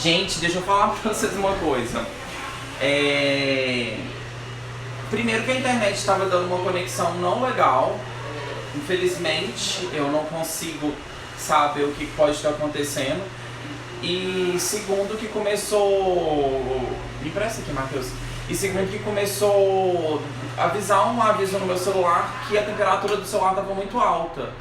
Gente, deixa eu falar pra vocês uma coisa. Primeiro que a internet estava dando uma conexão não legal. Infelizmente, eu não consigo saber o que pode estar acontecendo. E segundo que começou... Me empresta aqui, Matheus. E segundo que começou a avisar um aviso no meu celular que a temperatura do celular estava muito alta.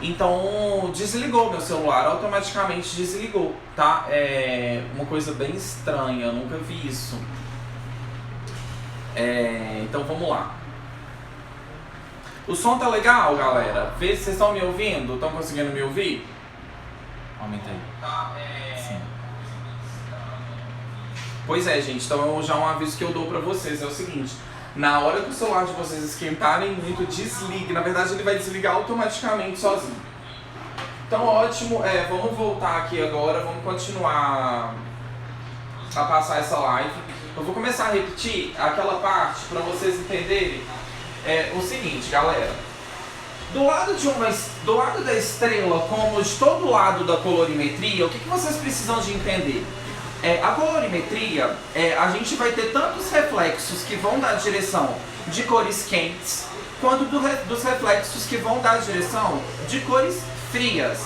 Então desligou meu celular, automaticamente desligou, tá? É uma coisa bem estranha, eu nunca vi isso. Então vamos lá. O som tá legal, galera? Vê se vocês estão me ouvindo, estão conseguindo me ouvir? Aumenta aí. Tá, Sim. Pois é, gente, então já um aviso que eu dou pra vocês é o seguinte: na hora que o celular de vocês esquentarem muito, desligue. Na verdade, ele vai desligar automaticamente sozinho. Então, ótimo. Vamos voltar aqui agora, vamos continuar a passar essa live. Eu vou começar a repetir aquela parte para vocês entenderem o seguinte, galera. Do lado da estrela, como de todo lado da colorimetria, o que vocês precisam de entender? A colorimetria, a gente vai ter tantos reflexos que vão dar direção de cores quentes, quanto dos reflexos que vão dar direção de cores frias.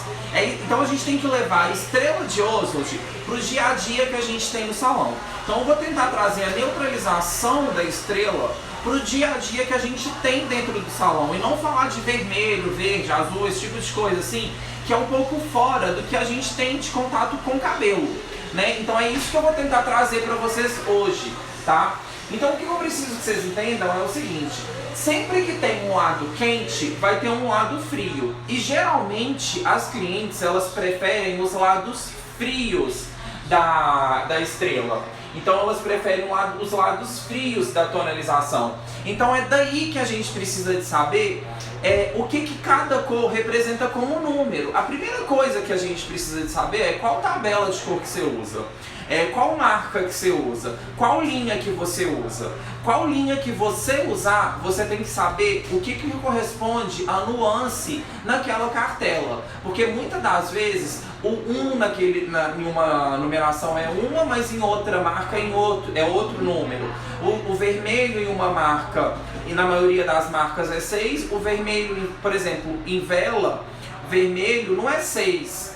Então a gente tem que levar a estrela de Oswald para o dia a dia que a gente tem no salão. Então eu vou tentar trazer a neutralização da estrela para o dia a dia que a gente tem dentro do salão, e não falar de vermelho, verde, azul, esse tipo de coisa assim, que é um pouco fora do que a gente tem de contato com o cabelo, né? Então é isso que eu vou tentar trazer para vocês hoje, tá? Então o que eu preciso que vocês entendam é o seguinte: sempre que tem um lado quente, vai ter um lado frio. E geralmente as clientes, elas preferem os lados frios da estrela. Então elas preferem os lados frios da tonalização. Então é daí que a gente precisa de saber o que cada cor representa como número. A primeira coisa que a gente precisa de saber é qual tabela de cor que você usa. Qual marca que você usa, qual linha que você usa. Qual linha que você usar, você tem que saber o que corresponde à nuance naquela cartela. Porque muitas das vezes o 1 em uma numeração é uma, mas em outra marca é outro número. O vermelho em uma marca, e na maioria das marcas é 6, o vermelho, por exemplo, em vela, vermelho não é 6,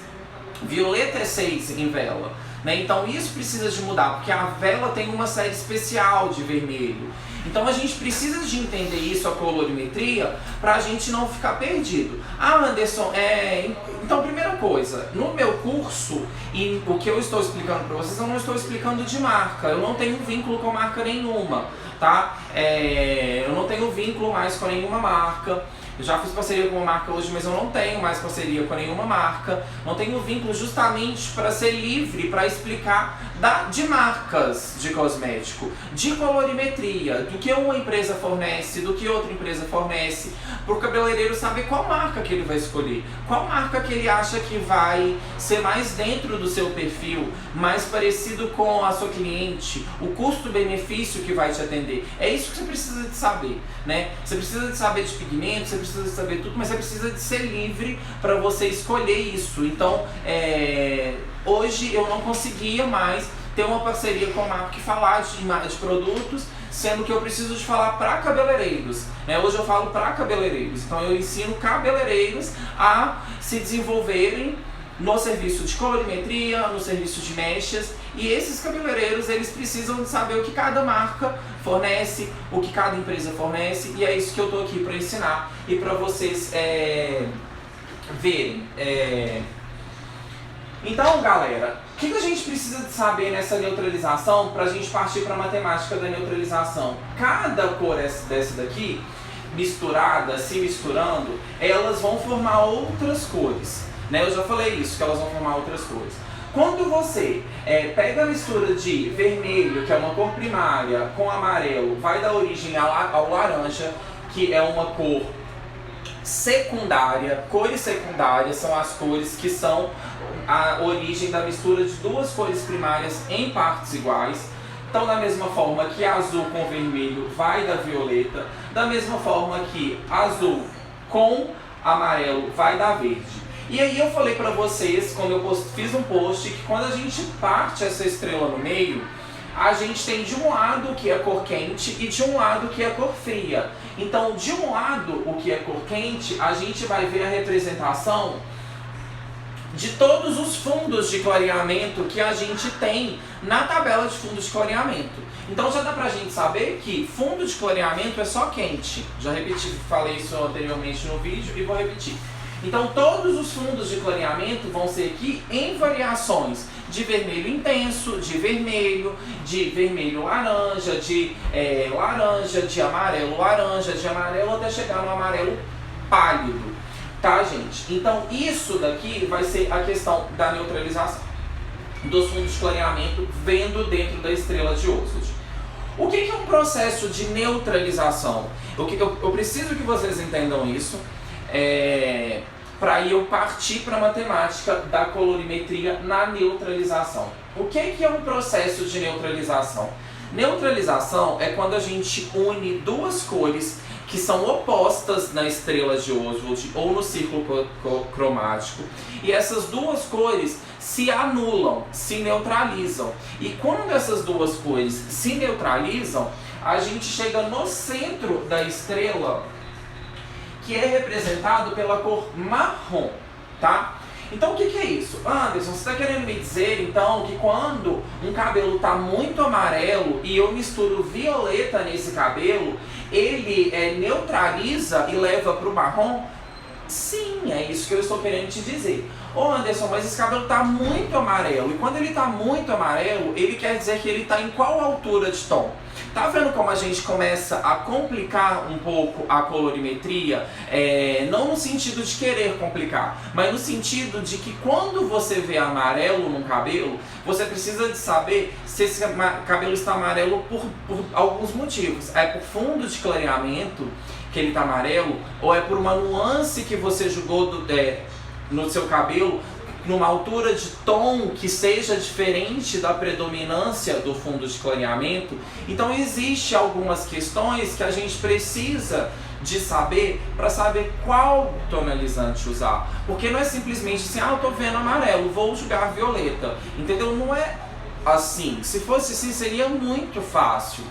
violeta é 6 em vela. Então isso precisa de mudar, porque a vela tem uma série especial de vermelho. Então a gente precisa de entender isso, a colorimetria, para a gente não ficar perdido. Anderson, então primeira coisa, no meu curso, e o que eu estou explicando para vocês, eu não estou explicando de marca, eu não tenho vínculo com marca nenhuma, tá? Eu não tenho vínculo mais com nenhuma marca. Eu já fiz parceria com uma marca hoje, mas eu não tenho mais parceria com nenhuma marca. Não tenho vínculo justamente para ser livre, para explicar de marcas de cosmético, de colorimetria, do que uma empresa fornece, do que outra empresa fornece, para o cabeleireiro saber qual marca que ele vai escolher, qual marca que ele acha que vai ser mais dentro do seu perfil, mais parecido com a sua cliente, o custo-benefício que vai te atender. É isso que você precisa de saber, né? Você precisa de saber de pigmento, você precisa de saber tudo, mas você precisa de ser livre para você escolher isso. Então, hoje eu não conseguia mais ter uma parceria com a marca que falar de produtos, sendo que eu preciso de falar para cabeleireiros. Hoje eu falo para cabeleireiros, então eu ensino cabeleireiros a se desenvolverem no serviço de colorimetria, no serviço de mechas, e esses cabeleireiros, eles precisam de saber o que cada marca fornece, o que cada empresa fornece, e é isso que eu estou aqui para ensinar e para vocês verem. Então, galera, o que a gente precisa de saber nessa neutralização para a gente partir para a matemática da neutralização? Cada cor dessa daqui, misturada, se misturando, elas vão formar outras cores. Eu já falei isso, que elas vão formar outras cores. Quando você pega a mistura de vermelho, que é uma cor primária, com amarelo, vai dar origem ao laranja, que é uma cor secundária. Cores secundárias são as cores que são a origem da mistura de duas cores primárias em partes iguais. Então, da mesma forma que azul com vermelho vai dar violeta, da mesma forma que azul com amarelo vai dar verde. E aí eu falei pra vocês, quando eu fiz um post, que quando a gente parte essa estrela no meio, a gente tem de um lado o que é cor quente e de um lado o que é cor fria. Então, de um lado, o que é cor quente, a gente vai ver a representação de todos os fundos de clareamento que a gente tem na tabela de fundos de clareamento. Então já dá pra gente saber que fundo de clareamento é só quente. Já repeti, falei isso anteriormente no vídeo e vou repetir. Então todos os fundos de clareamento vão ser aqui em variações de vermelho intenso, de vermelho laranja, de laranja, de amarelo laranja, de amarelo até chegar no amarelo pálido. Tá, gente? Então isso daqui vai ser a questão da neutralização dos fundos de clareamento vendo dentro da estrela de Oswald. O que é um processo de neutralização? Eu preciso que vocês entendam isso para eu partir para a matemática da colorimetria na neutralização. O que é um processo de neutralização? Neutralização é quando a gente une duas cores que são opostas na estrela de Oswald ou no círculo cromático, e essas duas cores se anulam, se neutralizam. E quando essas duas cores se neutralizam, a gente chega no centro da estrela, que é representado pela cor marrom, tá? Então o que é isso? Anderson, você está querendo me dizer então que quando um cabelo está muito amarelo e eu misturo violeta nesse cabelo, ele neutraliza e leva para o marrom? Sim, é isso que eu estou querendo te dizer. Anderson, mas esse cabelo está muito amarelo, e quando ele está muito amarelo, ele quer dizer que ele está em qual altura de tom? Tá vendo como a gente começa a complicar um pouco a colorimetria? Não no sentido de querer complicar, mas no sentido de que quando você vê amarelo num cabelo, você precisa de saber se esse cabelo está amarelo por alguns motivos. É por fundo de clareamento que ele está amarelo, ou é por uma nuance que você jogou no seu cabelo, numa altura de tom que seja diferente da predominância do fundo de clareamento. Então existe algumas questões que a gente precisa de saber para saber qual tonalizante usar, porque não é simplesmente assim, eu tô vendo amarelo, vou jogar violeta, entendeu? Não é assim. Se fosse assim seria muito fácil,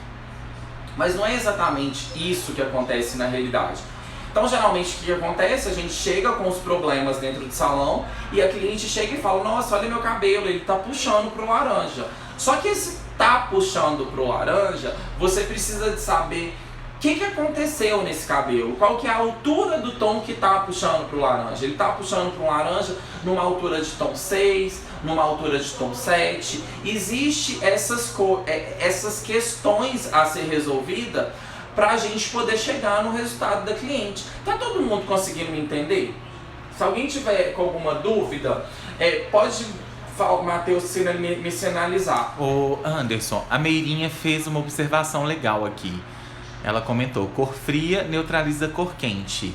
mas não é exatamente isso que acontece na realidade. Então, geralmente, o que acontece? A gente chega com os problemas dentro do salão e a cliente chega e fala, nossa, olha meu cabelo, ele tá puxando pro laranja. Só que esse tá puxando pro laranja, você precisa de saber o que aconteceu nesse cabelo, qual que é a altura do tom que tá puxando pro laranja. Ele tá puxando pro laranja numa altura de tom 6, numa altura de tom 7. Existe essas questões a ser resolvidas para a gente poder chegar no resultado da cliente. Tá todo mundo conseguindo me entender? Se alguém tiver com alguma dúvida, pode, Matheus, me sinalizar. Ô Anderson, a Meirinha fez uma observação legal aqui. Ela comentou, cor fria neutraliza cor quente.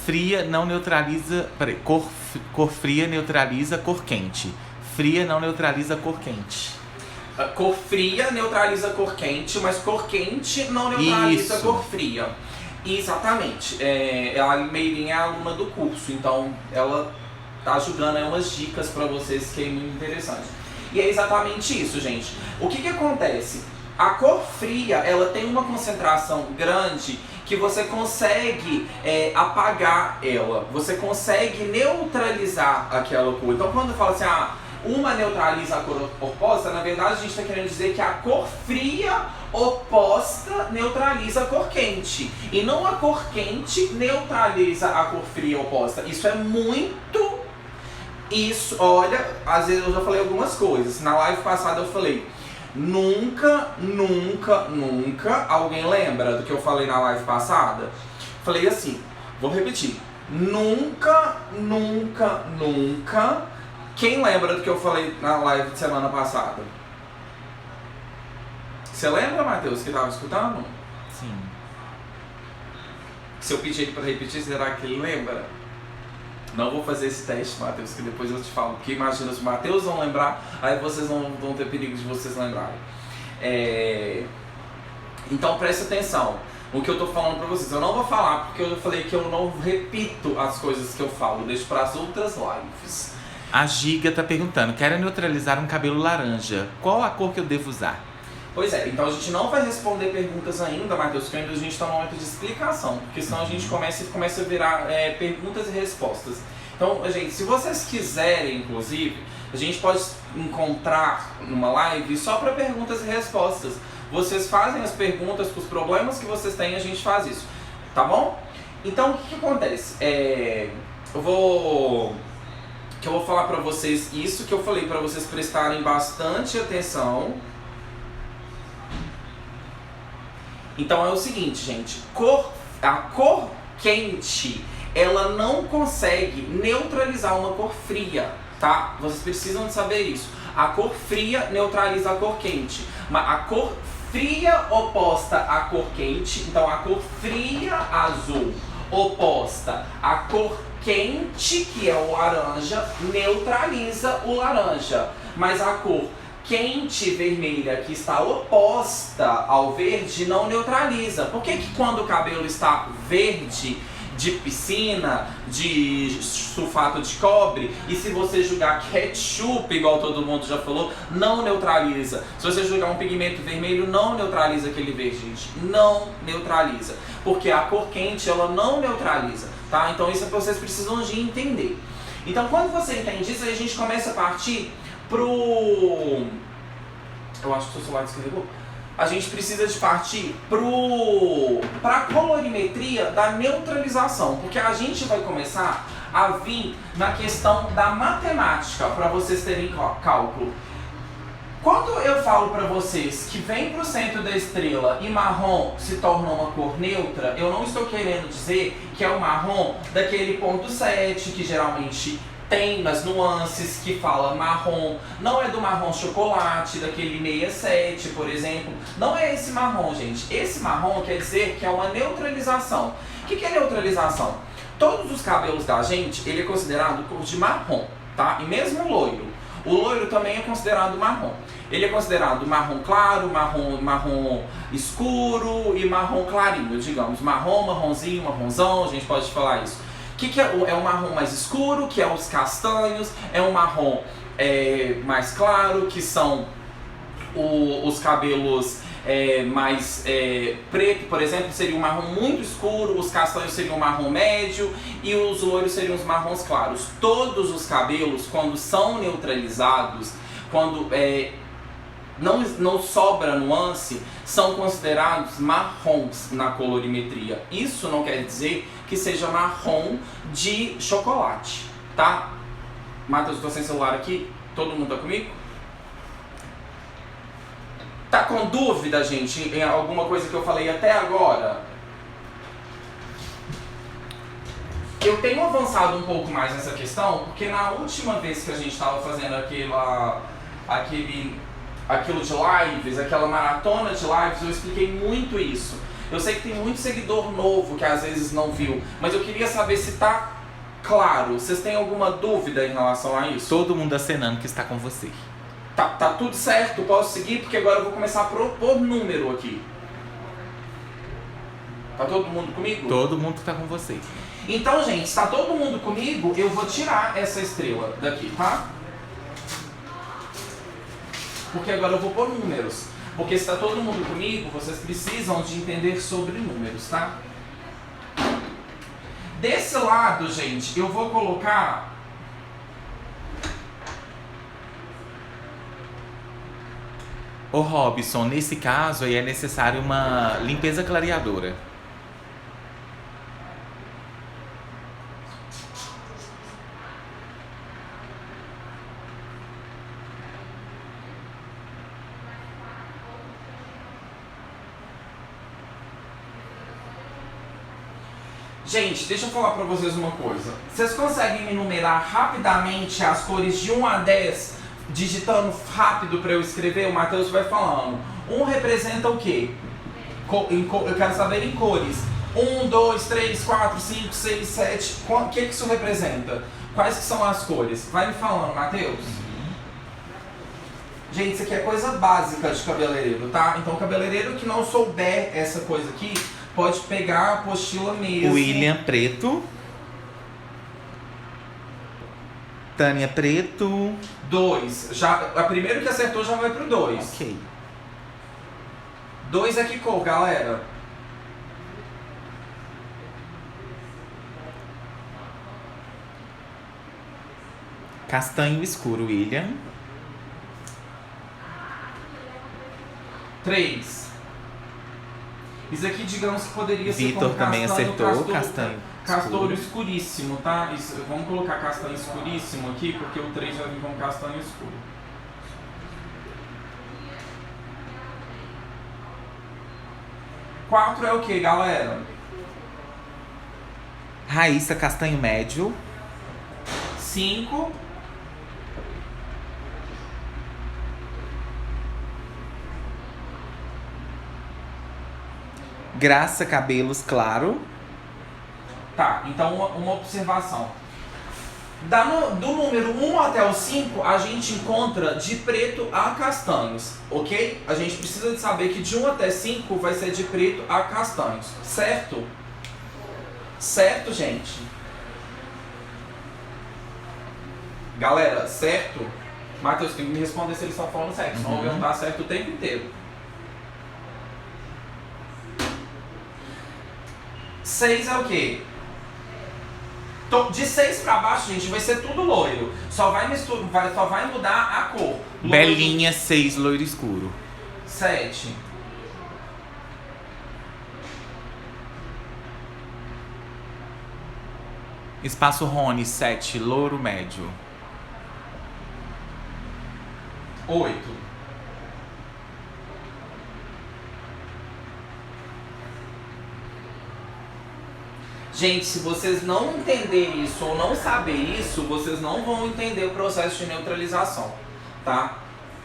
Fria não neutraliza... Peraí, cor fria neutraliza cor quente. Fria não neutraliza cor quente. Cor fria neutraliza cor quente, mas cor quente não neutraliza cor fria. Exatamente. A Meirinha é aluna do curso, então ela tá ajudando aí umas dicas para vocês que é muito interessante. E é exatamente isso, gente. O que acontece? A cor fria, ela tem uma concentração grande que você consegue apagar ela. Você consegue neutralizar aquela cor. Então quando fala assim, uma neutraliza a cor oposta, na verdade a gente está querendo dizer que a cor fria oposta neutraliza a cor quente. E não a cor quente neutraliza a cor fria oposta. Isso é muito... olha, às vezes eu já falei algumas coisas. Na live passada eu falei, nunca alguém lembra do que eu falei na live passada? Falei assim, vou repetir. Nunca quem lembra do que eu falei na live de semana passada? Você lembra, Matheus, que estava escutando? Sim. Se eu pedir ele para repetir, será que ele lembra? Não vou fazer esse teste, Matheus, que depois eu te falo. Porque imagina, se o Matheus não lembrar, aí vocês não vão ter perigo de vocês lembrarem. Então preste atenção. o que eu tô falando pra vocês. Eu não vou falar porque eu falei que eu não repito as coisas que eu falo, deixo pras outras lives. A Giga tá perguntando, quero neutralizar um cabelo laranja, qual a cor que eu devo usar? Pois é, então a gente não vai responder perguntas ainda, Matheus, porque ainda a gente tá no momento de explicação, porque senão a gente começa a virar perguntas e respostas. Então, gente, se vocês quiserem, inclusive, a gente pode encontrar numa live só para perguntas e respostas. Vocês fazem as perguntas com os problemas que vocês têm, a gente faz isso, tá bom? Então, o que acontece? Eu vou falar pra vocês isso que eu falei pra vocês prestarem bastante atenção. Então é o seguinte, gente, a cor quente, ela não consegue neutralizar uma cor fria, tá? Vocês precisam de saber isso. A cor fria neutraliza a cor quente, mas a cor fria oposta à cor quente, então a cor fria azul oposta à cor quente, que é o laranja, neutraliza o laranja, mas a cor quente vermelha, que está oposta ao verde, não neutraliza. Por que quando o cabelo está verde, de piscina, de sulfato de cobre, e se você jogar ketchup, igual todo mundo já falou, não neutraliza? Se você jogar um pigmento vermelho, não neutraliza aquele verde, gente. Não neutraliza. Porque a cor quente, ela não neutraliza, tá? Então isso é que vocês precisam de entender. Então quando você entende isso, aí a gente começa a partir pro... Eu acho que o seu celular descarregou. A gente precisa de partir pra colorimetria da neutralização, porque a gente vai começar a vir na questão da matemática, para vocês terem cálculo. Quando eu falo para vocês que vem pro centro da estrela e marrom se torna uma cor neutra, eu não estou querendo dizer que é o marrom daquele ponto 7, que geralmente tem nas nuances, que fala marrom, não é do marrom chocolate, daquele 67, por exemplo. Não é esse marrom, gente. Esse marrom quer dizer que é uma neutralização. O que é neutralização? Todos os cabelos da gente, ele é considerado cor de marrom, tá? E mesmo o loiro. O loiro também é considerado marrom. Ele é considerado marrom claro, marrom escuro e marrom clarinho, digamos. Marrom, marronzinho, marronzão, a gente pode falar isso. O que é o marrom mais escuro, que é os castanhos, é o marrom mais claro, que são os cabelos mais preto, por exemplo, seria um marrom muito escuro, os castanhos seriam um marrom médio e os loiros seriam os marrons claros. Todos os cabelos, quando são neutralizados, quando não sobra nuance, são considerados marrons na colorimetria. Isso não quer dizer que seja marrom de chocolate, tá? Matheus, eu tô sem celular aqui, todo mundo tá comigo? Tá com dúvida, gente, em alguma coisa que eu falei até agora? Eu tenho avançado um pouco mais nessa questão, porque na última vez que a gente estava fazendo aquilo de lives, aquela maratona de lives, eu expliquei muito isso. Eu sei que tem muito seguidor novo que às vezes não viu, mas eu queria saber se tá claro. Vocês têm alguma dúvida em relação a isso? Todo mundo acenando que está com você. Tá tudo certo, posso seguir, porque agora eu vou começar a propor número aqui. Tá todo mundo comigo? Todo mundo tá com você. Então, gente, se tá todo mundo comigo, eu vou tirar essa estrela daqui, tá? Porque agora eu vou pôr números. Porque se tá todo mundo comigo, vocês precisam de entender sobre números, tá? Desse lado, gente, eu vou colocar... Ô Robson, nesse caso aí é necessário uma limpeza clareadora. Gente, deixa eu falar pra vocês uma coisa. Vocês conseguem me enumerar rapidamente as cores de 1 a 10, digitando rápido pra eu escrever? O Matheus vai falando. 1 representa o quê? Eu quero saber em cores. 1, 2, 3, 4, 5, 6, 7. O que isso representa? Quais que são as cores? Vai me falando, Matheus. Gente, isso aqui é coisa básica de cabeleireiro, tá? Então o cabeleireiro que não souber essa coisa aqui, Pode pegar a apostila mesmo. William preto. Tânia preto. 2. A primeira que acertou já vai pro 2. Ok. 2 é que cor, galera? Castanho escuro, William. 3. Isso aqui, digamos que poderia ser Vitor como também acertou, castanho Castouro escuro. escuríssimo, tá? Isso, vamos colocar castanho escuríssimo aqui, porque o 3 vai vir como castanho escuro. Quatro é o que, galera? Raíssa castanho médio. 5. Graça cabelos claro. Tá, então uma observação. Do número 1 até o 5, a gente encontra de preto a castanhos, ok? A gente precisa de saber que de 1 até 5 vai ser de preto a castanhos, certo? Certo, gente? Galera, certo? Matheus, tem que me responder se eles estão falando certo, senão eu vou perguntar certo o tempo inteiro. 6 é o quê? De 6 pra baixo, gente, vai ser tudo loiro. Só vai mudar a cor. Loiro. Belinha 6, loiro escuro. 7. Espaço Rony 7, louro médio. 8. Gente, se vocês não entenderem isso ou não saberem isso, vocês não vão entender o processo de neutralização, tá?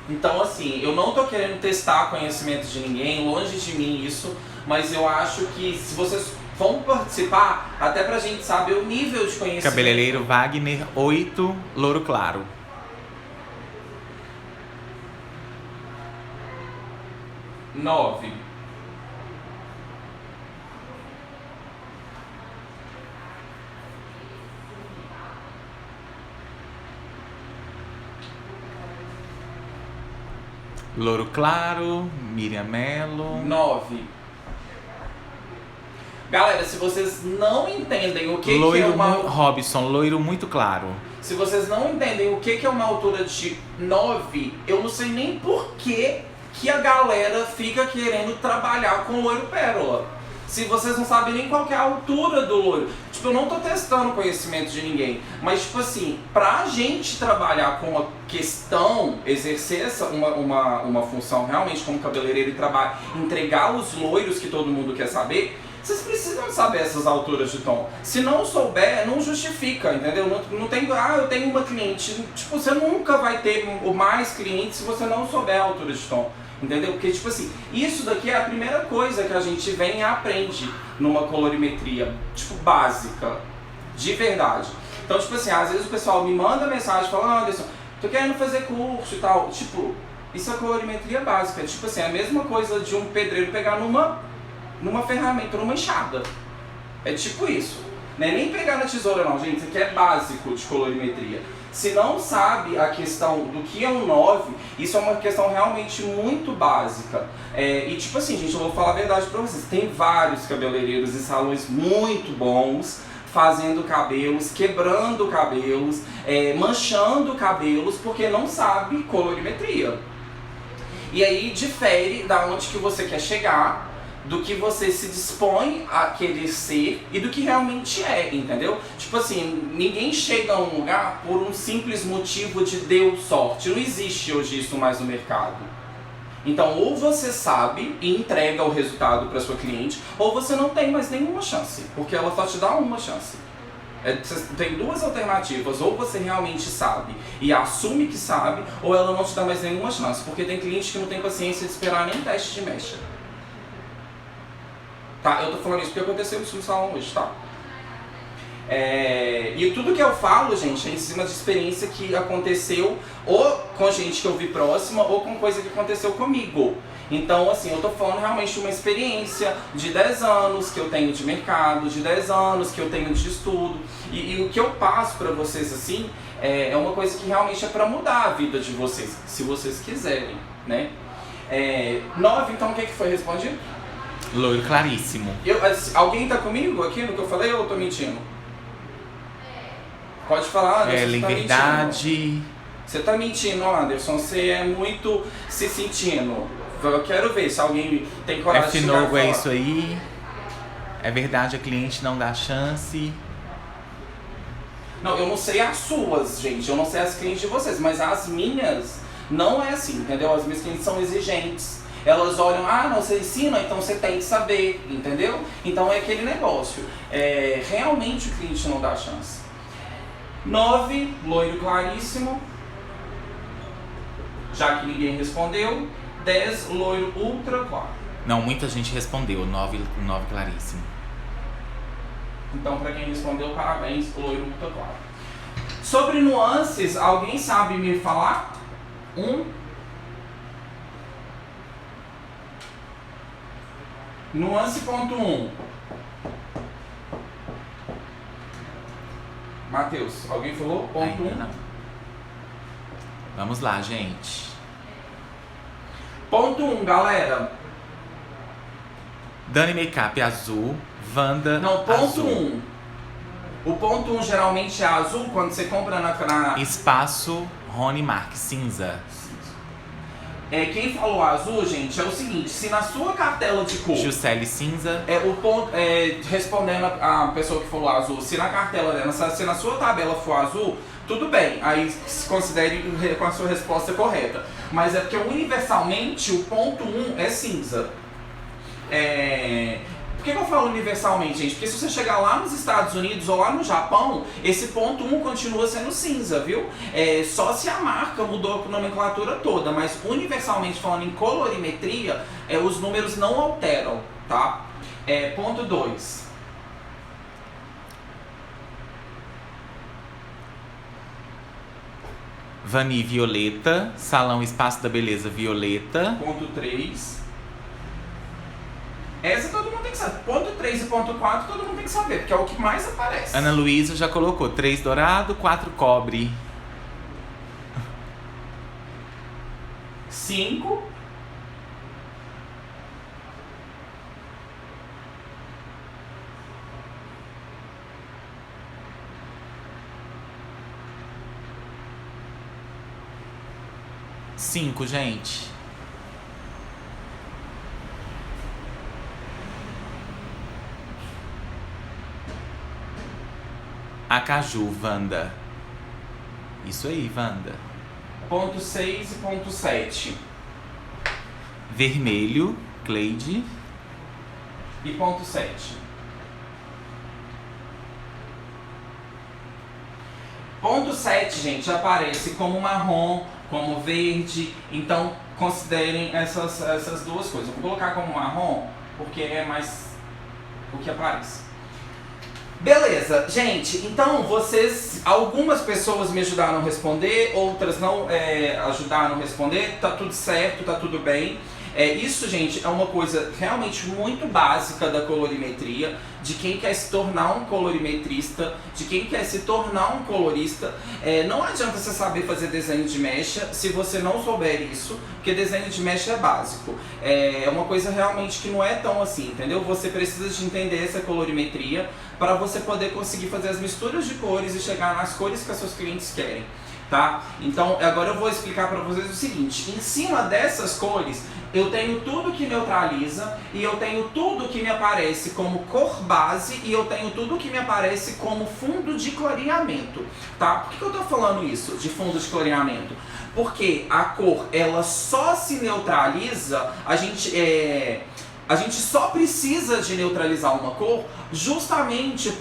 Então, assim, eu não tô querendo testar conhecimento de ninguém, longe de mim isso, mas eu acho que se vocês vão participar, até pra gente saber o nível de conhecimento. Cabeleireiro Wagner 8, louro claro. 9. Louro claro, Miriam Mello. 9. Galera, se vocês não entendem o que, Loiro que é uma... Robson, loiro muito claro. Se vocês não entendem o que é uma altura de 9, eu não sei nem por que a galera fica querendo trabalhar com loiro pérola. Se vocês não sabem nem qual que é a altura do loiro. Tipo, eu não tô testando o conhecimento de ninguém. Mas, tipo assim, pra gente trabalhar com uma questão, exercer uma função realmente como cabeleireiro e entregar os loiros que todo mundo quer saber, vocês precisam saber essas alturas de tom. Se não souber, não justifica, entendeu? Não tem, eu tenho uma cliente. Tipo, você nunca vai ter mais clientes se você não souber a altura de tom. Entendeu? Porque, tipo assim, isso daqui é a primeira coisa que a gente vem e aprende numa colorimetria, tipo, básica, de verdade. Então, tipo assim, às vezes o pessoal me manda mensagem falando, Anderson, tô querendo fazer curso e tal. Tipo, isso é colorimetria básica. Tipo assim, é a mesma coisa de um pedreiro pegar numa ferramenta, numa enxada. É tipo isso. Não é nem pegar na tesoura não, gente. Isso aqui é básico de colorimetria. Se não sabe a questão do que é um 9, isso é uma questão realmente muito básica. E tipo assim, gente, eu vou falar a verdade pra vocês. Tem vários cabeleireiros e salões muito bons, fazendo cabelos, quebrando cabelos, manchando cabelos, porque não sabe colorimetria. E aí difere da onde que você quer chegar, do que você se dispõe a querer ser e do que realmente é, entendeu? Tipo assim, ninguém chega a um lugar por um simples motivo de deu sorte. Não existe hoje isso mais no mercado. Então, ou você sabe e entrega o resultado para sua cliente, ou você não tem mais nenhuma chance, porque ela só te dá uma chance. Você tem duas alternativas, ou você realmente sabe e assume que sabe, ou ela não te dá mais nenhuma chance, porque tem cliente que não tem paciência de esperar nem teste de mecha. Tá, eu tô falando isso porque aconteceu isso no salão hoje, tá? E tudo que eu falo, gente, é em cima de experiência que aconteceu ou com gente que eu vi próxima ou com coisa que aconteceu comigo. Então, assim, eu tô falando realmente de uma experiência de 10 anos que eu tenho de mercado, de 10 anos que eu tenho de estudo. E o que eu passo pra vocês, assim, é uma coisa que realmente é pra mudar a vida de vocês, se vocês quiserem, né? 9, então, o que foi respondido? Loiro claríssimo. Alguém tá comigo aqui no que eu falei ou eu tô mentindo? Pode falar, Anderson. Ela em verdade. Você tá mentindo, Anderson. Você é muito se sentindo. Eu quero ver se alguém tem coragem de chegar e F-Novo falar. é isso aí. É verdade, a cliente não dá chance. Não, eu não sei as suas, gente. Eu não sei as clientes de vocês. Mas as minhas não é assim, entendeu? As minhas clientes são exigentes. Elas olham, não, você ensina, então você tem que saber, entendeu? Então é aquele negócio. Realmente o cliente não dá chance. 9, loiro claríssimo. Já que ninguém respondeu. 10, loiro ultra claro. Não, muita gente respondeu. 9 claríssimo. Então, pra quem respondeu, parabéns, loiro ultra claro. Sobre nuances, alguém sabe me falar? 1. Nuance ponto 1. Matheus, alguém falou? Ponto 1. Não. Vamos lá, gente. Ponto 1, galera. Dani Makeup azul, Wanda Não, ponto azul. 1. O ponto 1 geralmente é azul quando você compra na... Espaço Rony Mark cinza. Quem falou azul, gente, é o seguinte, se na sua cartela de cor... Juscelie cinza. Respondendo a pessoa que falou azul, se na cartela dela, se na sua tabela for azul, tudo bem, aí se considere com a sua resposta correta. Mas é porque universalmente o ponto 1 é cinza. Por que eu falo universalmente, gente? Porque se você chegar lá nos Estados Unidos ou lá no Japão, esse ponto 1 continua sendo cinza, viu? Só se a marca mudou a nomenclatura toda, mas universalmente falando em colorimetria, os números não alteram, tá? Ponto 2. Vani violeta, Salão Espaço da Beleza violeta. Ponto 3. Essa todo mundo tem que saber. Ponto 3 e ponto 4 todo mundo tem que saber, porque é o que mais aparece. Ana Luísa já colocou 3 dourado, 4 cobre. 5. Cinco, gente. Acaju, Wanda. Isso aí, Wanda. Ponto 6 e ponto 7. Vermelho, Cleide. E ponto 7. Ponto 7, gente, aparece como marrom, como verde. Então, considerem essas duas coisas. Eu vou colocar como marrom, porque é mais o que aparece. Beleza, gente, então algumas pessoas me ajudaram a responder, outras não ajudaram a responder, tá tudo certo, tá tudo bem. Isso, gente, é uma coisa realmente muito básica da colorimetria, de quem quer se tornar um colorimetrista, de quem quer se tornar um colorista. Não adianta você saber fazer desenho de mecha se você não souber isso, porque desenho de mecha é básico. É uma coisa realmente que não é tão assim, entendeu? Você precisa de entender essa colorimetria para você poder conseguir fazer as misturas de cores e chegar nas cores que os seus clientes querem, tá? Então, agora eu vou explicar para vocês o seguinte: em cima dessas cores, eu tenho tudo que neutraliza e eu tenho tudo que me aparece como cor base e eu tenho tudo que me aparece como fundo de clareamento, tá? Por que eu tô falando isso de fundo de clareamento? Porque a cor, ela só se neutraliza, a gente só precisa de neutralizar uma cor justamente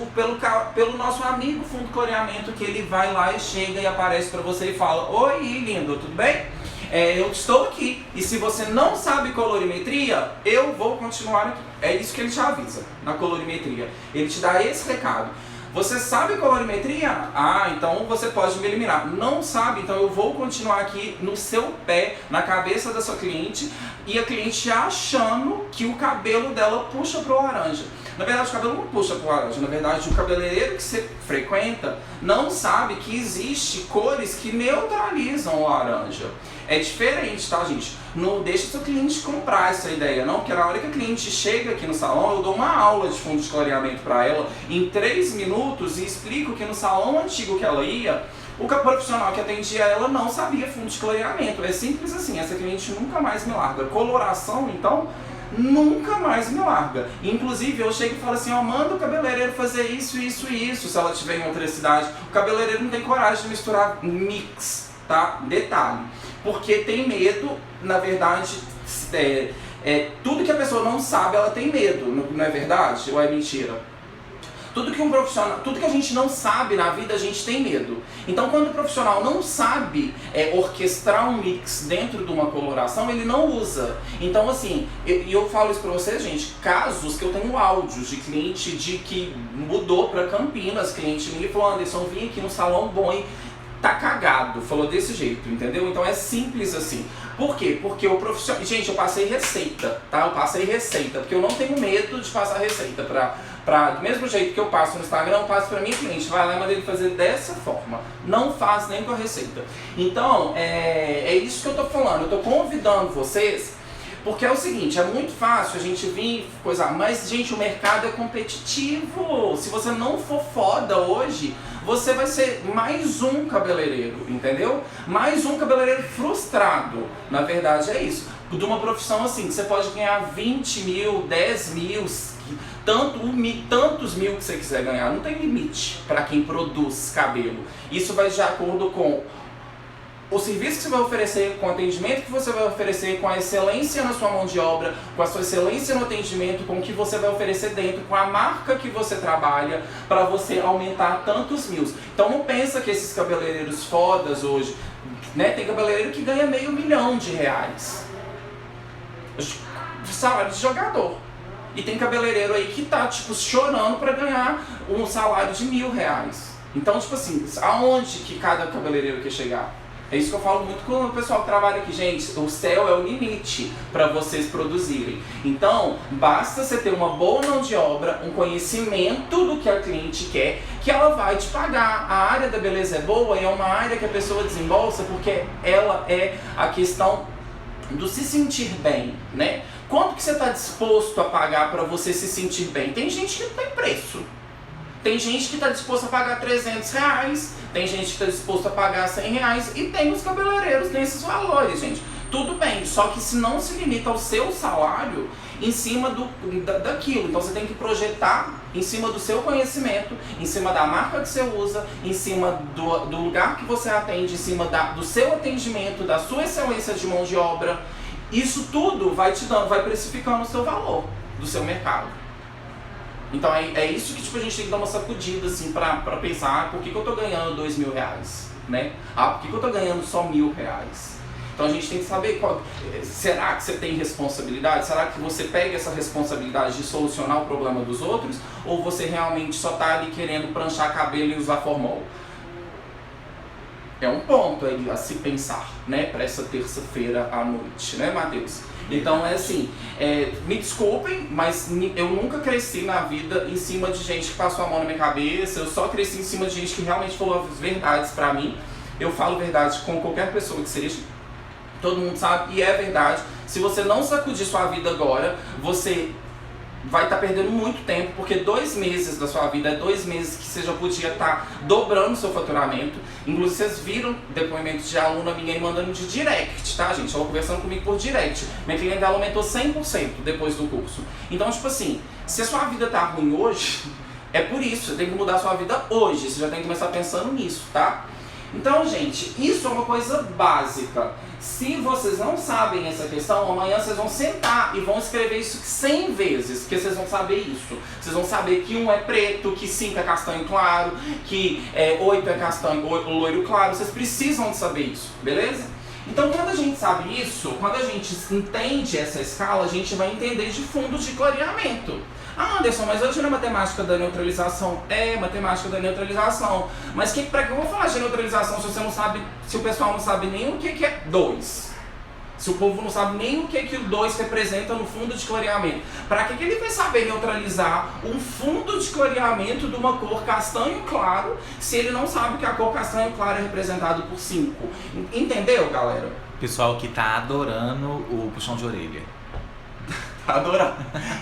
pelo nosso amigo fundo de clareamento, que ele vai lá e chega e aparece pra você e fala: oi, lindo, tudo bem? Eu estou aqui, e se você não sabe colorimetria, eu vou continuar aqui. É isso que ele te avisa na colorimetria. Ele te dá esse recado. Você sabe colorimetria? Ah, então você pode me eliminar. Não sabe? Então eu vou continuar aqui no seu pé, na cabeça da sua cliente, e a cliente achando que o cabelo dela puxa pro laranja. Na verdade, o cabelo não puxa pro laranja. Na verdade, o cabeleireiro que você frequenta não sabe que existe cores que neutralizam o laranja. É diferente, tá, gente? Não deixa seu cliente comprar essa ideia, não, porque na hora que a cliente chega aqui no salão, eu dou uma aula de fundo de clareamento para ela em 3 minutos e explico que no salão antigo que ela ia, o profissional que atendia ela não sabia fundo de clareamento. É simples assim, essa cliente nunca mais me larga. Coloração, então, nunca mais me larga. Inclusive, eu chego e falo assim, ó, manda o cabeleireiro fazer isso, isso e isso, se ela estiver em outra cidade. O cabeleireiro não tem coragem de misturar mix, tá? Detalhe. Porque tem medo, na verdade, tudo que a pessoa não sabe, ela tem medo, não é verdade? Ou é mentira? Tudo que um profissional, tudo que a gente não sabe na vida, a gente tem medo. Então, quando o profissional não sabe orquestrar um mix dentro de uma coloração, ele não usa. Então, assim, eu falo isso pra vocês, gente, casos que eu tenho áudios de cliente que mudou pra Campinas, cliente me falou, Anderson, vim aqui no Salão Bom e tá cagado, falou desse jeito, entendeu? Então é simples assim. Por quê? Porque o profissional... Gente, eu passei receita, tá? Eu passei receita, porque eu não tenho medo de passar receita do mesmo jeito que eu passo no Instagram, eu passo pra minha cliente, vai lá e manda ele fazer dessa forma. Não faz nem com a receita. Então, é isso que eu tô falando, eu tô convidando vocês, porque é o seguinte, é muito fácil a gente vir coisa, mas gente, o mercado é competitivo. Se você não for foda hoje, você vai ser mais um cabeleireiro, entendeu? Mais um cabeleireiro frustrado. Na verdade é isso. De uma profissão assim, que você pode ganhar 20 mil, 10 mil, tantos mil que você quiser ganhar. Não tem limite para quem produz cabelo. Isso vai de acordo com o serviço que você vai oferecer, com o atendimento que você vai oferecer, com a excelência na sua mão de obra, com a sua excelência no atendimento, com o que você vai oferecer dentro, com a marca que você trabalha, para você aumentar tantos mil. Então não pensa que esses cabeleireiros fodas hoje, né, tem cabeleireiro que ganha R$500 mil, salário de jogador. E tem cabeleireiro aí que tá, tipo, chorando para ganhar um salário de R$1.000. Então, tipo assim, aonde que cada cabeleireiro quer chegar? É isso que eu falo muito com o pessoal que trabalha aqui, gente. O céu é o limite para vocês produzirem. Então, basta você ter uma boa mão de obra, um conhecimento do que a cliente quer, que ela vai te pagar. A área da beleza é boa e é uma área que a pessoa desembolsa porque ela é a questão do se sentir bem, né? Quanto que você está disposto a pagar para você se sentir bem? Tem gente que não tem preço. Tem gente que está disposto a pagar R$300, tem gente que está disposto a pagar R$100 e tem os cabeleireiros nesses valores, gente. Tudo bem, só que se não se limita ao seu salário em cima daquilo. Então você tem que projetar em cima do seu conhecimento, em cima da marca que você usa, em cima do lugar que você atende, em cima do seu atendimento, da sua excelência de mão de obra. Isso tudo vai te dando, vai precificando o seu valor do seu mercado. Então é isso que tipo, a gente tem que dar uma sacudida assim pra pensar, por que eu tô ganhando R$2.000, né? Por que eu tô ganhando só R$1.000? Então a gente tem que saber será que você tem responsabilidade? Será que você pega essa responsabilidade de solucionar o problema dos outros? Ou você realmente só tá ali querendo pranchar cabelo e usar formol? É um ponto aí a se pensar, né, para essa terça-feira à noite, né, Matheus? Então é assim, me desculpem, mas eu nunca cresci na vida em cima de gente que passou a mão na minha cabeça, eu só cresci em cima de gente que realmente falou as verdades pra mim. Eu falo verdade com qualquer pessoa que seja, todo mundo sabe, e é verdade. Se você não sacudir sua vida agora, você vai estar perdendo muito tempo, porque 2 meses da sua vida é 2 meses que você já podia estar dobrando seu faturamento. Inclusive vocês viram depoimentos de aluna minha aí mandando de direct, tá, gente? Ela conversando comigo por direct. Minha cliente dela aumentou 100% depois do curso. Então, tipo assim, se a sua vida tá ruim hoje, é por isso, você tem que mudar a sua vida hoje. Você já tem que começar pensando nisso, tá? Então, gente, isso é uma coisa básica. Se vocês não sabem essa questão, amanhã vocês vão sentar e vão escrever isso 100 vezes, porque vocês vão saber isso. Vocês vão saber que 1 é preto, que 5 é castanho claro, que 8 é castanho loiro claro. Vocês precisam de saber isso, beleza? Então, quando a gente sabe isso, quando a gente entende essa escala, a gente vai entender de fundo de clareamento. Ah, Anderson, mas hoje não é matemática da neutralização. É matemática da neutralização. Mas pra que eu vou falar de neutralização se você não sabe, se o pessoal não sabe nem o que é 2? Se o povo não sabe nem o que o 2 representa no fundo de clareamento. Para que ele vai saber neutralizar um fundo de clareamento de uma cor castanho claro, se ele não sabe que a cor castanho claro é representada por 5? Entendeu, galera? Pessoal que tá adorando o puxão de orelha. Adorar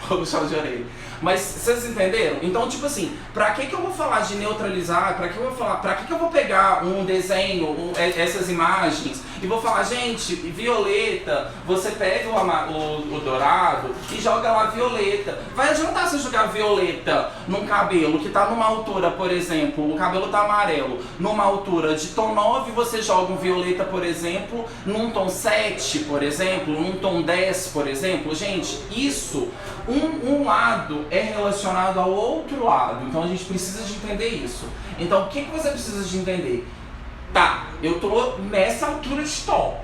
o puxão de orelha. Mas vocês entenderam? Então, tipo assim, pra que eu vou falar de neutralizar? Pra que eu vou pegar um desenho, essas imagens, e vou falar, gente, violeta, você pega o dourado e joga lá violeta. Vai adiantar você jogar violeta num cabelo que tá numa altura, por exemplo, o cabelo tá amarelo, numa altura de tom 9, você joga um violeta, por exemplo, num tom 7, por exemplo, num tom 10, por exemplo. Gente, isso, um lado é relacionado ao outro lado, então a gente precisa de entender isso. Então, o que você precisa de entender? Tá, eu tô nessa altura de tom,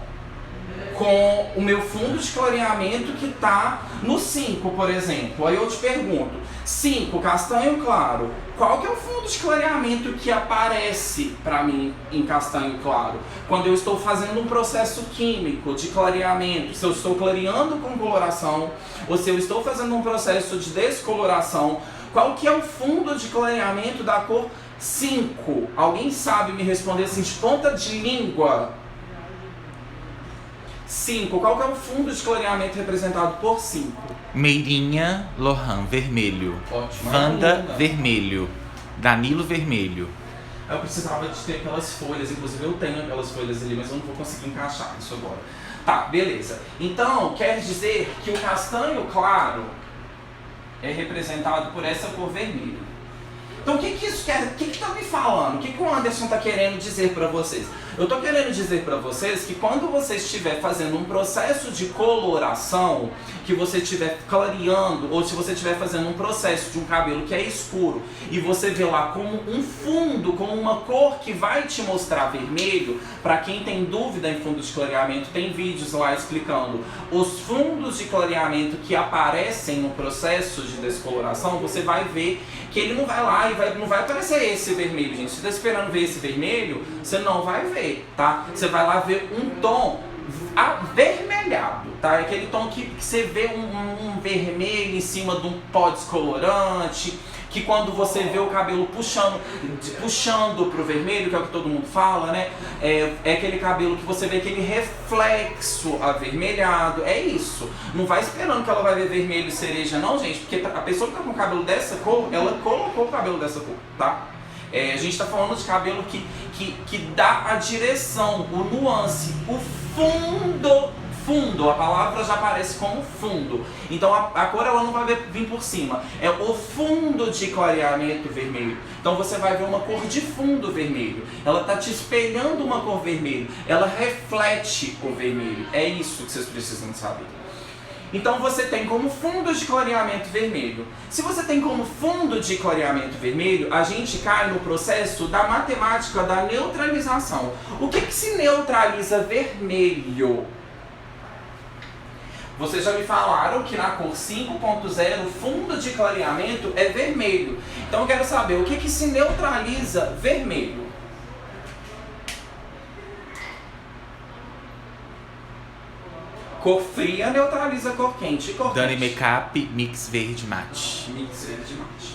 com o meu fundo de clareamento que tá no 5, por exemplo. Aí eu te pergunto, 5, castanho claro, qual que é o fundo de clareamento que aparece pra mim em castanho claro? Quando eu estou fazendo um processo químico de clareamento, se eu estou clareando com coloração, ou se eu estou fazendo um processo de descoloração, qual que é o fundo de clareamento da cor 5? Alguém sabe me responder assim de ponta de língua? 5. Qual que é o fundo de clareamento representado por 5? Meirinha Lohan, vermelho. Ótimo. Wanda, vermelho. Danilo, vermelho. Eu precisava de ter aquelas folhas, inclusive eu tenho aquelas folhas ali, mas eu não vou conseguir encaixar isso agora. Tá, beleza. Então, quer dizer que o castanho claro é representado por essa cor vermelha. Então, o que isso quer? O que tá me falando? O que o Anderson tá querendo dizer para vocês? Eu tô querendo dizer para vocês que quando você estiver fazendo um processo de coloração, que você estiver clareando, ou se você estiver fazendo um processo de um cabelo que é escuro, e você vê lá como um fundo, como uma cor que vai te mostrar vermelho, para quem tem dúvida em fundo de clareamento, tem vídeos lá explicando os fundos de clareamento que aparecem no processo de descoloração. Você vai ver que ele não vai lá e não vai aparecer esse vermelho, gente. Se você está esperando ver esse vermelho, você não vai ver, tá? Você vai lá ver um tom avermelhado, tá? É aquele tom que você vê um vermelho em cima de um pó descolorante, que quando você vê o cabelo puxando pro vermelho, que é o que todo mundo fala, né? É aquele cabelo que você vê aquele reflexo avermelhado. É isso. Não vai esperando que ela vai ver vermelho e cereja, não, gente. Porque a pessoa que tá com o cabelo dessa cor, ela colocou o cabelo dessa cor, tá? A gente tá falando de cabelo que dá a direção, o nuance, o fundo, a palavra já aparece como fundo. Então a cor ela não vai vir por cima, é o fundo de clareamento vermelho. Então você vai ver uma cor de fundo vermelho, ela está te espelhando uma cor vermelha, ela reflete o vermelho. É isso que vocês precisam saber. Então você tem como fundo de clareamento vermelho. Se você tem como fundo de clareamento vermelho, a gente cai no processo da matemática da neutralização. O que se neutraliza vermelho? Vocês já me falaram que na cor 5.0 o fundo de clareamento é vermelho. Então eu quero saber o que se neutraliza vermelho. Cor fria neutraliza cor quente. Cor Dani quente. Makeup, mix verde mate. Mix verde mate.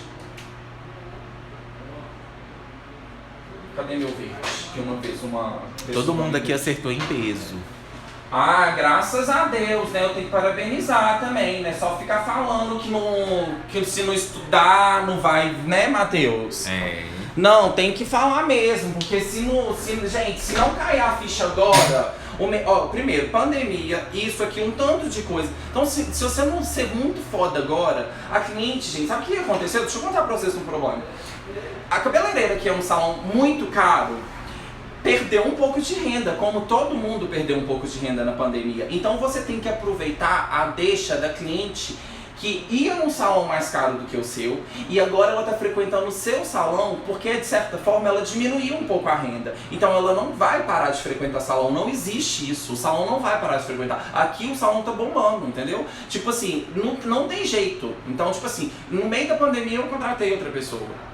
Cadê meu verde? Que uma vez uma... Todo mundo aqui acertou em peso. Ah, graças a Deus, né? Eu tenho que parabenizar também, né? Só ficar falando que se não estudar não vai, né, Matheus? Não, tem que falar mesmo, porque gente, se não cair a ficha agora, primeiro, pandemia, isso aqui, um tanto de coisa. Então, se você não ser muito foda agora, a cliente, gente, sabe o que aconteceu? Deixa eu contar pra vocês um problema. A cabeleireira, que é um salão muito caro, perdeu um pouco de renda, como todo mundo perdeu um pouco de renda na pandemia. Então você tem que aproveitar a deixa da cliente que ia num salão mais caro do que o seu e agora ela está frequentando o seu salão porque, de certa forma, ela diminuiu um pouco a renda. Então ela não vai parar de frequentar salão, não existe isso. O salão não vai parar de frequentar. Aqui o salão tá bombando, entendeu? Tipo assim, não tem jeito. Então, tipo assim, no meio da pandemia eu contratei outra pessoa.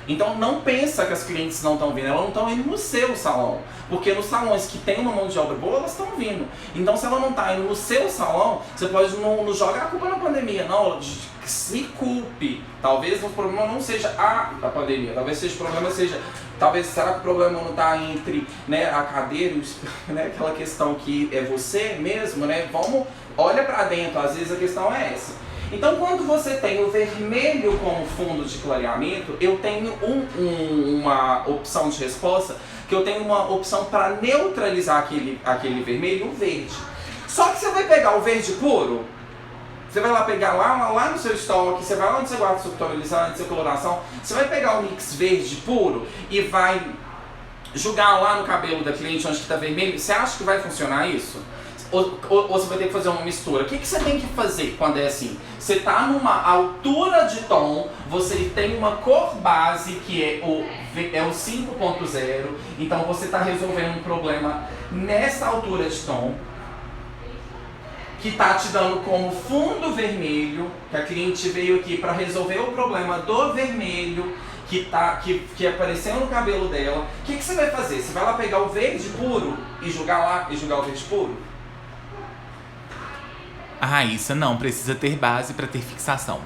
Então não pensa que as clientes não estão vindo, elas não estão indo no seu salão. Porque nos salões que tem uma mão de obra boa, elas estão vindo. Então se ela não está indo no seu salão, você pode não jogar a culpa na pandemia, não. Se culpe. Talvez o problema não seja a pandemia, talvez seja o problema seja... Talvez, será que o problema não está entre, né, a cadeira, né, aquela questão que é você mesmo, né? Olha para dentro, às vezes a questão é essa. Então, quando você tem o vermelho como fundo de clareamento, eu tenho uma opção de resposta, que eu tenho uma opção para neutralizar aquele vermelho, o verde. Só que você vai pegar o verde puro, você vai lá pegar lá no seu estoque, você vai lá onde você guarda seu tonalizante, sua coloração, você vai pegar o mix verde puro e vai jogar lá no cabelo da cliente onde está vermelho. Você acha que vai funcionar isso? Ou você vai ter que fazer uma mistura. O que você tem que fazer quando é assim? Você está numa altura de tom, você tem uma cor base que é o 5.0, então você está resolvendo um problema nessa altura de tom, que está te dando como fundo vermelho, que a cliente veio aqui para resolver o problema do vermelho, que apareceu no cabelo dela. O que você vai fazer? Você vai lá pegar o verde puro e jogar o verde puro? Isso não, precisa ter base para ter fixação.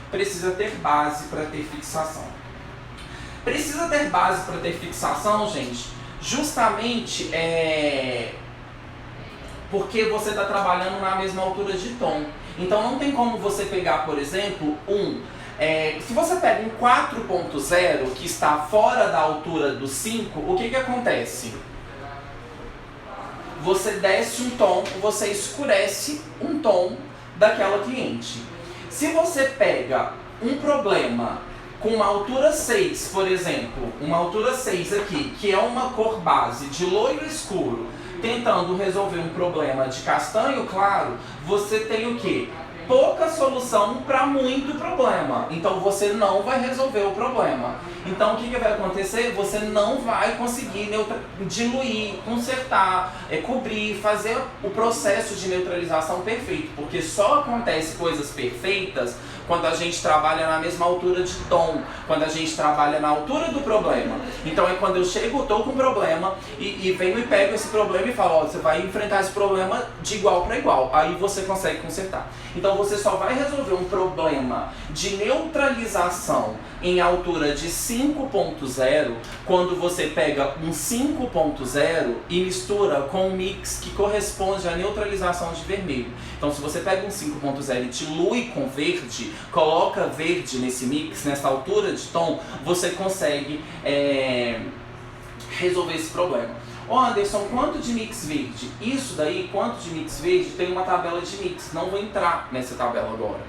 Precisa ter base para ter fixação. Precisa ter base para ter fixação, gente, justamente porque você está trabalhando na mesma altura de tom. Então não tem como você pegar, por exemplo, se você pega um 4.0 que está fora da altura do 5, o que acontece? Você desce um tom, você escurece um tom daquela cliente. Se você pega um problema com uma altura 6, por exemplo, uma altura 6 aqui, que é uma cor base de loiro escuro, tentando resolver um problema de castanho claro, você tem o quê? Pouca solução para muito problema. Então você não vai resolver o problema. Então o que vai acontecer? Você não vai conseguir diluir, consertar, cobrir, fazer o processo de neutralização perfeito. Porque só acontece coisas perfeitas quando a gente trabalha na mesma altura de tom, quando a gente trabalha na altura do problema. Então é quando eu chego, estou com um problema e venho e pego esse problema e falo, você vai enfrentar esse problema de igual para igual. Aí você consegue consertar. Então você só vai resolver um problema de neutralização em altura de 5.0 quando você pega um 5.0 e mistura com um mix que corresponde à neutralização de vermelho. Então se você pega um 5.0 e dilui com verde, coloca verde nesse mix, nessa altura de tom, você consegue resolver esse problema. Anderson, quanto de mix verde? Isso daí, quanto de mix verde, tem uma tabela de mix. Não vou entrar nessa tabela agora.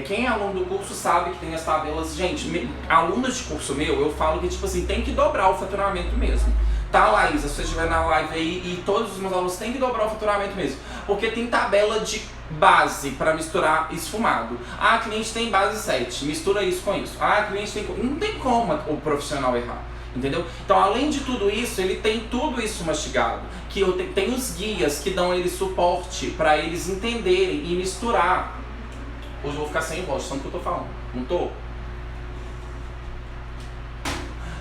Quem é aluno do curso sabe que tem as tabelas. Gente, alunos de curso meu, eu falo que tipo assim, tem que dobrar o faturamento mesmo. Tá, Laís, se você estiver na live aí e todos os meus alunos têm que dobrar o faturamento mesmo. Porque tem tabela de base para misturar esfumado. A cliente tem base 7, mistura isso com isso. A cliente tem... Não tem como o profissional errar. Entendeu? Então, além de tudo isso, ele tem tudo isso mastigado. Que tem os guias que dão eles suporte para eles entenderem e misturar. Hoje eu vou ficar sem voz, tanto que eu tô falando. Não tô?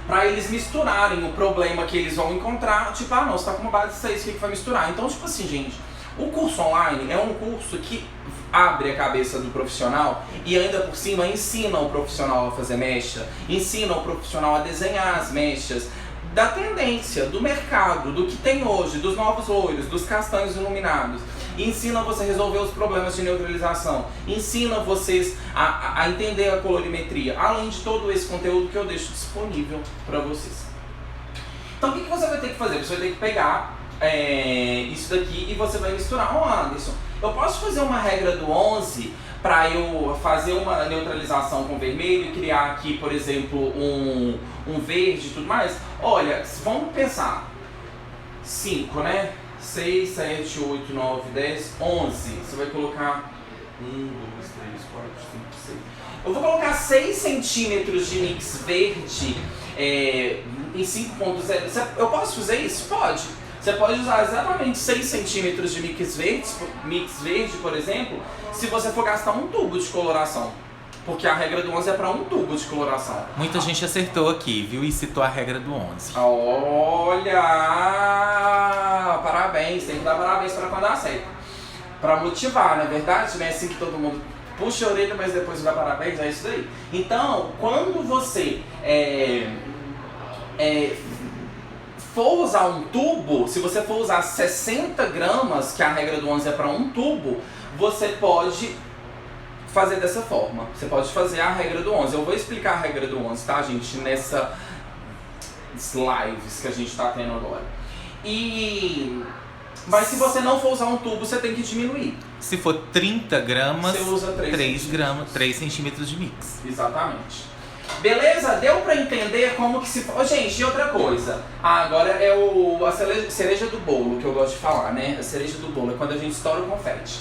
Para eles misturarem o problema que eles vão encontrar. Tipo, não, você tá com uma base 6, o que vai misturar? Então, tipo assim, gente, o curso online é um curso que abre a cabeça do profissional e ainda por cima ensina o profissional a fazer mecha, ensina o profissional a desenhar as mechas, da tendência, do mercado, do que tem hoje, dos novos loiros, dos castanhos iluminados. Ensina você a resolver os problemas de neutralização, ensina vocês a entender a colorimetria, além de todo esse conteúdo que eu deixo disponível para vocês. Então o que você vai ter que fazer? Você vai ter que pegar isso daqui e você vai misturar. Anderson, eu posso fazer uma regra do 11 para eu fazer uma neutralização com vermelho e criar aqui, por exemplo, um verde e tudo mais? Olha, vamos pensar. 5, né? 6, 7, 8, 9, 10, 11. Você vai colocar 1, 2, 3, 4, 5, 6. Eu vou colocar 6 centímetros de mix verde em 5.0. Eu posso fazer isso? Pode. Você pode usar exatamente 6 centímetros de mix verde, por exemplo, se você for gastar um tubo de coloração. Porque a regra do 11 é para um tubo de coloração. Muita gente acertou aqui, viu? E citou a regra do 11. Olha! Parabéns, tem que dar parabéns para quando acerta. Para motivar, não é verdade? Não é assim que todo mundo puxa a orelha, mas depois dá parabéns, é isso daí. Então, quando você for usar um tubo, se você for usar 60 gramas, que a regra do 11 é para um tubo, você pode fazer dessa forma. Você pode fazer a regra do 11. Eu vou explicar a regra do 11, tá, gente? Nessas lives que a gente tá tendo agora. Mas se você não for usar um tubo, você tem que diminuir. Se for 30 gramas, você usa 3 centímetros de mix. Exatamente. Beleza? Deu pra entender como que se... gente, e outra coisa. Agora é a cereja do bolo, que eu gosto de falar, né? A cereja do bolo é quando a gente estoura o confete.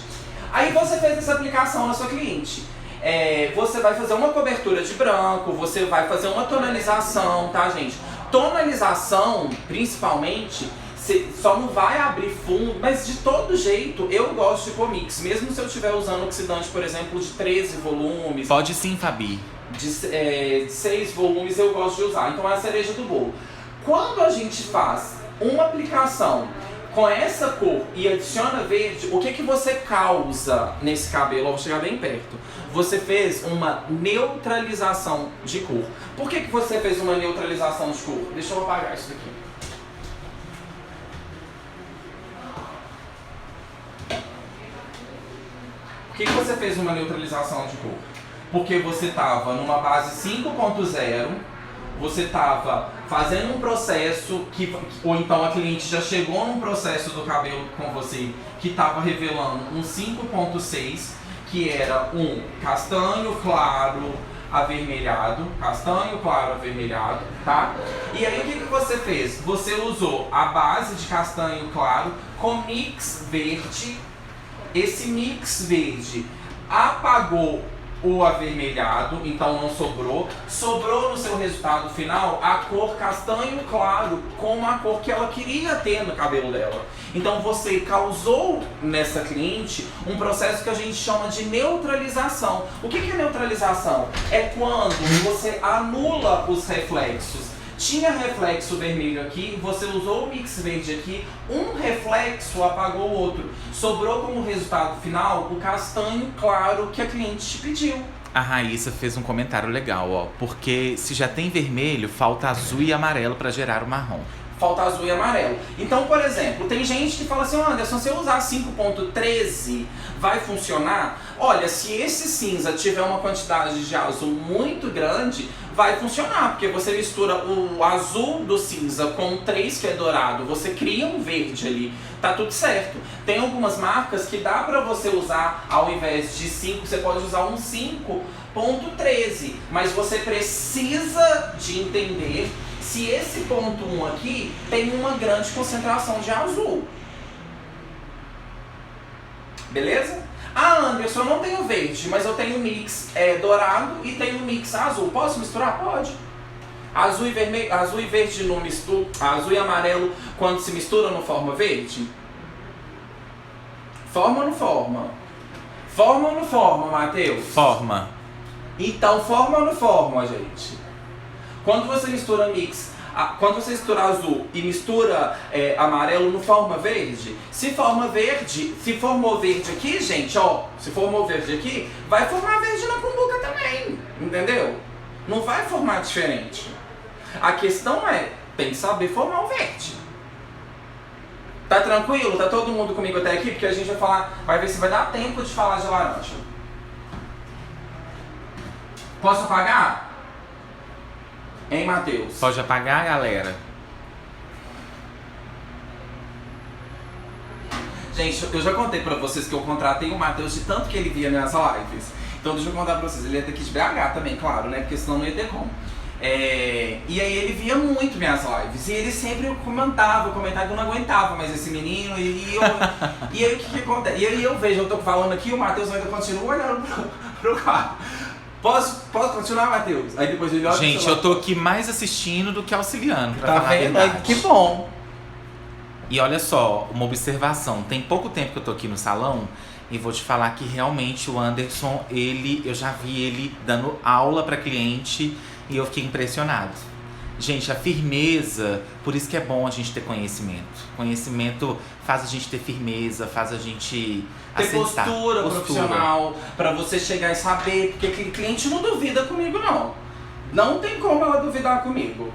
Aí você fez essa aplicação na sua cliente. Você vai fazer uma cobertura de branco, você vai fazer uma tonalização, tá, gente? Tonalização, principalmente, você só não vai abrir fundo, mas de todo jeito eu gosto de pôr mix. Mesmo se eu estiver usando oxidante, por exemplo, de 13 volumes. Pode sim, Fabi. De 6 volumes eu gosto de usar. Então é a cereja do bolo. Quando a gente faz uma aplicação com essa cor e adiciona verde, o que você causa nesse cabelo? Eu vou chegar bem perto. Você fez uma neutralização de cor. Por que você fez uma neutralização de cor? Deixa eu apagar isso daqui. Por que você fez uma neutralização de cor? Porque você estava numa base 5.0, você estava fazendo um processo ou então a cliente já chegou num processo do cabelo com você que estava revelando um 5.6, que era um castanho claro avermelhado, tá? E aí o que você fez? Você usou a base de castanho claro com mix verde. Esse mix verde apagou o avermelhado, então não sobrou. Sobrou no seu resultado final a cor castanho claro, como a cor que ela queria ter no cabelo dela. Então você causou nessa cliente um processo que a gente chama de neutralização. O que é neutralização? É quando você anula os reflexos. Tinha reflexo vermelho aqui, você usou o mix verde aqui, um reflexo apagou o outro. Sobrou como resultado final o castanho claro que a cliente te pediu. A Raíssa fez um comentário legal, ó. Porque se já tem vermelho, falta azul e amarelo para gerar o marrom. Falta azul e amarelo. Então, por exemplo, tem gente que fala assim, Anderson, se eu usar 5.13, vai funcionar? Olha, se esse cinza tiver uma quantidade de azul muito grande, vai funcionar, porque você mistura o azul do cinza com o 3, que é dourado, você cria um verde ali, tá tudo certo. Tem algumas marcas que dá pra você usar, ao invés de 5, você pode usar um 5.13, mas você precisa de entender se esse ponto 1 aqui tem uma grande concentração de azul. Beleza? Anderson, eu não tenho verde, mas eu tenho mix dourado e tenho mix azul. Posso misturar? Pode. Azul e vermelho, azul e verde não mistura, azul e amarelo quando se mistura não forma verde? Forma ou não forma? Forma ou não forma, Matheus? Forma. Então forma ou não forma, gente? Quando você mistura quando você mistura azul e mistura amarelo, não forma verde? Se forma verde, se formou verde aqui, gente, ó, se formou verde aqui, vai formar verde na cumbuca também, entendeu? Não vai formar diferente. A questão tem que saber formar o verde. Tá tranquilo? Tá todo mundo comigo até aqui? Porque a gente vai ver se vai dar tempo de falar de laranja. Posso apagar? Hein, Matheus? Pode apagar, galera? Gente, eu já contei pra vocês que eu contratei o Matheus de tanto que ele via nas lives. Então deixa eu contar pra vocês, ele é daqui de BH também, claro, né? Porque senão não ia ter como. E aí ele via muito minhas lives. E ele sempre comentava que eu não aguentava mais esse menino. E aí o que acontece? E aí eu vejo, eu tô falando aqui, o Matheus ainda continua olhando pro carro. Posso continuar, Matheus? Aí depois ele olha. Gente, eu tô aqui mais assistindo do que auxiliando, pra Tá falar a vendo? verdade. Que bom. E olha só, uma observação. Tem pouco tempo que eu tô aqui no salão e vou te falar que realmente o Anderson, eu já vi ele dando aula pra cliente e eu fiquei impressionado. Gente, a firmeza, por isso que é bom a gente ter conhecimento. Conhecimento faz a gente ter firmeza, faz a gente Ter acertar. postura profissional, pra você chegar e saber, porque aquele cliente não duvida comigo, não. Não tem como ela duvidar comigo.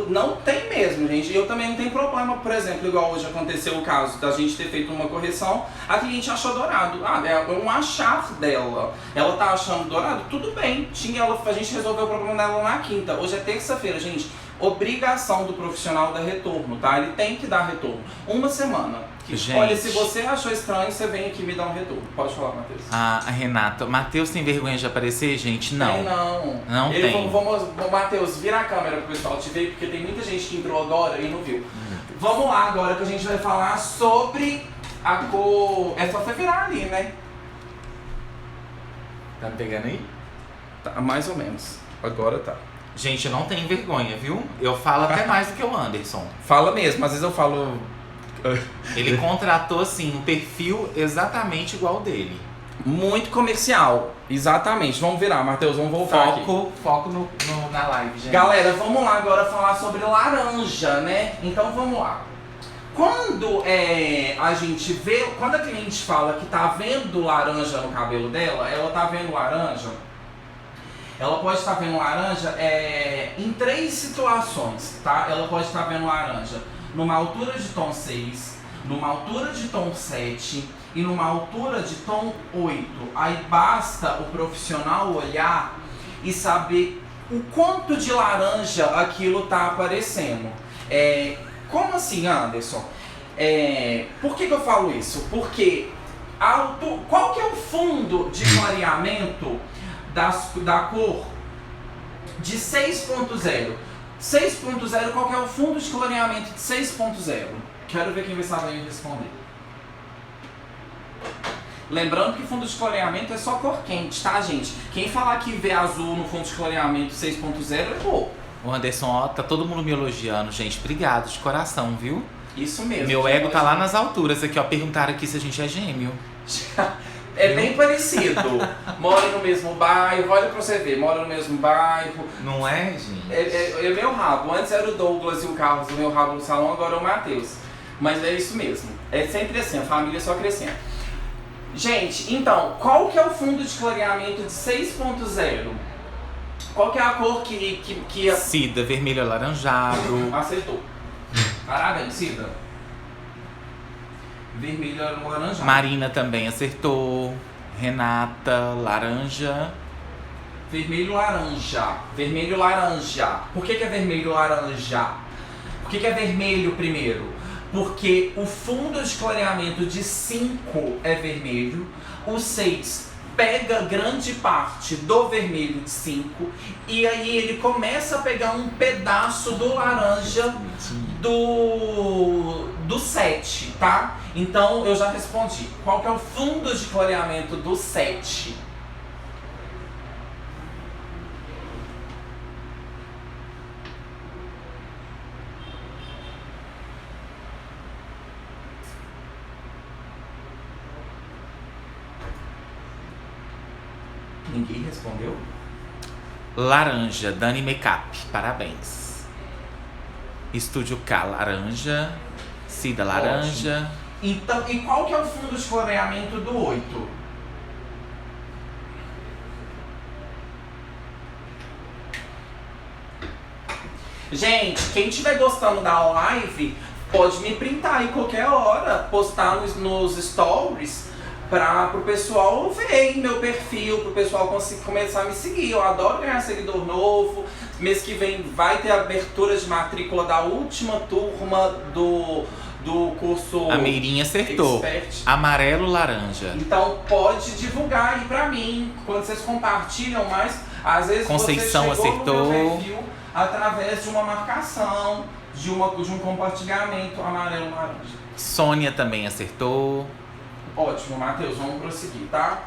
Não tem mesmo, gente. Eu também não tenho problema, por exemplo, igual hoje aconteceu o caso da gente ter feito uma correção, a cliente achou dourado. É um achar dela. Ela tá achando dourado, tudo bem. A gente resolveu o problema dela na quinta. Hoje é terça-feira, gente. Obrigação do profissional dar retorno, tá? Ele tem que dar retorno. Uma semana. Gente. Olha, se você achou estranho, você vem aqui me dar um retorno. Pode falar, Matheus. A Renata. Matheus tem vergonha de aparecer, gente? Não. Tem, não. Não tem. Matheus, vira a câmera pro pessoal te ver, porque tem muita gente que entrou agora e não viu. Vamos lá agora que a gente vai falar sobre a cor... É só você virar ali, né? Tá me pegando aí? Tá, mais ou menos. Agora tá. Gente, eu não tenho vergonha, viu? Eu falo até mais do que o Anderson. Fala mesmo, às vezes eu falo... Ele contratou, assim, um perfil exatamente igual ao dele. Muito comercial. Exatamente. Vamos virar, Matheus, vamos voltar aqui. Foco na live, gente. Galera, vamos lá agora falar sobre laranja, né? Então vamos lá. Quando a gente vê, quando a cliente fala que tá vendo laranja no cabelo dela, ela tá vendo laranja, ela pode estar vendo laranja em 3 situações, tá? Ela pode estar vendo laranja numa altura de tom 6, numa altura de tom 7 e numa altura de tom 8. Aí basta o profissional olhar e saber o quanto de laranja aquilo tá aparecendo. Como assim, Anderson? Por que eu falo isso? Porque qual que é o fundo de clareamento da cor de 6.0? 6.0, qual que é o fundo de clareamento de 6.0? Quero ver quem vai saber responder. Lembrando que fundo de clareamento é só cor quente, tá, gente? Quem falar que vê azul no fundo de clareamento 6.0 é pouco. O Anderson, ó, tá todo mundo me elogiando, gente. Obrigado, de coração, viu? Isso mesmo. Meu ego tá lá nas alturas aqui, ó. Perguntaram aqui se a gente é gêmeo. É bem parecido. Mora no mesmo bairro, olha pra você ver, mora no mesmo bairro. Não é, gente? É meu rabo. Antes era o Douglas e o Carlos, o meu rabo no salão, agora é o Matheus. Mas é isso mesmo. É sempre assim, a família só crescendo. Gente, então, qual que é o fundo de clareamento de 6.0? Qual que é a cor que... Cida, vermelho alaranjado. Acertou. Parabéns, Cida. Vermelho alaranjado. Marina também acertou. Renata, laranja. Vermelho laranja. Vermelho laranja. Por que é vermelho laranja? Por que é vermelho primeiro? Porque o fundo de clareamento de 5 é vermelho, o 6 pega grande parte do vermelho de 5 e aí ele começa a pegar um pedaço do laranja do 7, tá? Então eu já respondi. Qual que é o fundo de clareamento do 7? Ninguém respondeu? Laranja, Dani Makeup, parabéns. Estúdio K, laranja. Cida, laranja. Ótimo. Então, e qual que é o fundo de clareamento do 8? Gente, quem estiver gostando da live, pode me printar em qualquer hora, postar nos stories, pro pessoal ver meu perfil, pro pessoal começar a me seguir. Eu adoro ganhar seguidor novo. Mês que vem vai ter abertura de matrícula da última turma do curso. A Meirinha acertou. Expert. Amarelo, laranja. Então pode divulgar aí pra mim. Quando vocês compartilham mais, Às vezes Conceição você chegou acertou. no meu perfil através de uma marcação, de um compartilhamento amarelo-laranja. Sônia também acertou. Ótimo, Matheus, vamos prosseguir, tá?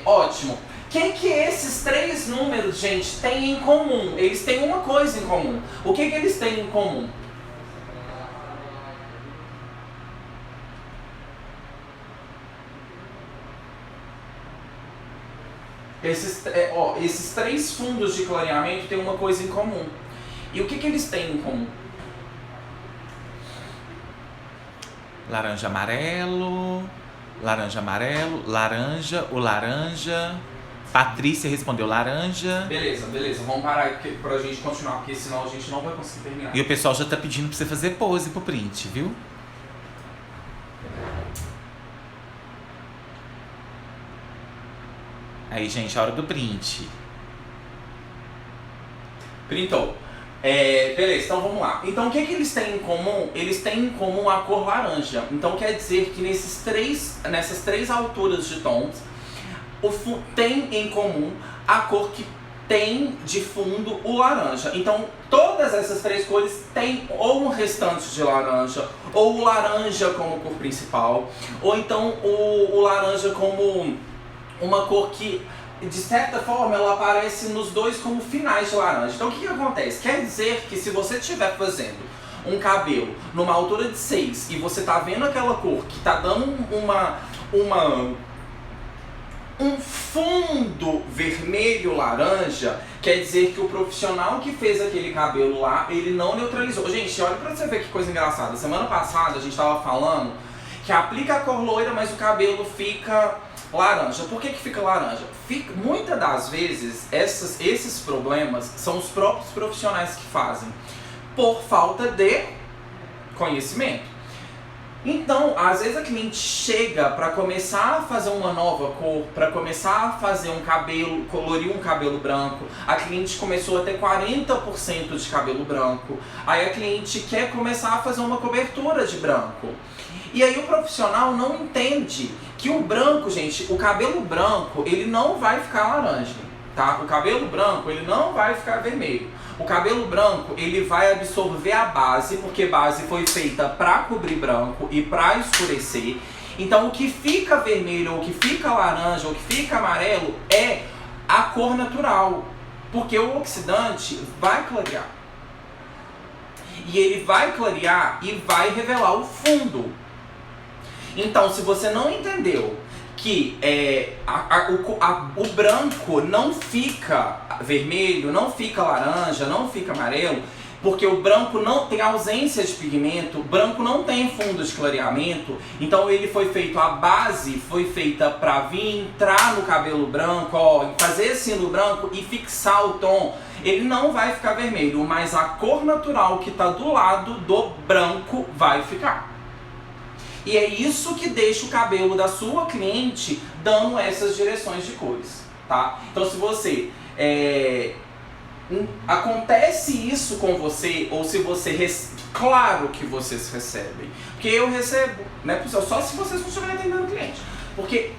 Ótimo. O que esses 3 números, gente, têm em comum? Eles têm uma coisa em comum. O que eles têm em comum? Esses 3 fundos de clareamento têm uma coisa em comum. E o que eles têm em comum? Laranja, amarelo, laranja, amarelo, laranja, o laranja. Patrícia respondeu laranja. Beleza. Vamos parar aqui pra gente continuar, porque senão a gente não vai conseguir terminar. E o pessoal já tá pedindo pra você fazer pose pro print, viu? Aí, gente, a hora do print. Printou. Beleza, então vamos lá. Então o que eles têm em comum? Eles têm em comum a cor laranja. Então quer dizer que nessas 3 alturas de tons, tem em comum a cor que tem de fundo o laranja. Então todas essas 3 cores têm ou um restante de laranja, ou o laranja como cor principal, ou então o laranja como uma cor que, de certa forma, ela aparece nos 2 como finais de laranja. Então o que acontece? Quer dizer que se você estiver fazendo um cabelo numa altura de 6 e você tá vendo aquela cor que tá dando um fundo vermelho-laranja, quer dizer que o profissional que fez aquele cabelo lá, ele não neutralizou. Gente, olha pra você ver que coisa engraçada. Semana passada a gente tava falando que aplica a cor loira, mas o cabelo fica laranja. Por que fica laranja? Muitas das vezes, esses problemas são os próprios profissionais que fazem, por falta de conhecimento. Então, às vezes a cliente chega para começar a fazer uma nova cor, para começar a fazer um cabelo, colorir um cabelo branco. A cliente começou a ter 40% de cabelo branco. Aí a cliente quer começar a fazer uma cobertura de branco. E aí o profissional não entende que o branco, gente, o cabelo branco, ele não vai ficar laranja, tá? O cabelo branco, ele não vai ficar vermelho. O cabelo branco, ele vai absorver a base, porque base foi feita para cobrir branco e para escurecer. Então o que fica vermelho, ou o que fica laranja, ou o que fica amarelo é a cor natural, porque o oxidante vai clarear. E ele vai clarear e vai revelar o fundo. Então, se você não entendeu que o branco não fica vermelho, não fica laranja, não fica amarelo, porque o branco não tem ausência de pigmento, o branco não tem fundo de clareamento, então ele foi feito, a base foi feita para vir entrar no cabelo branco, fazer assim no branco e fixar o tom. Ele não vai ficar vermelho, mas a cor natural que está do lado do branco vai ficar. E é isso que deixa o cabelo da sua cliente dando essas direções de cores, tá? Então se você acontece isso com você, ou se você claro que vocês recebem, porque eu recebo, né, só se vocês não estiverem atendendo o cliente, porque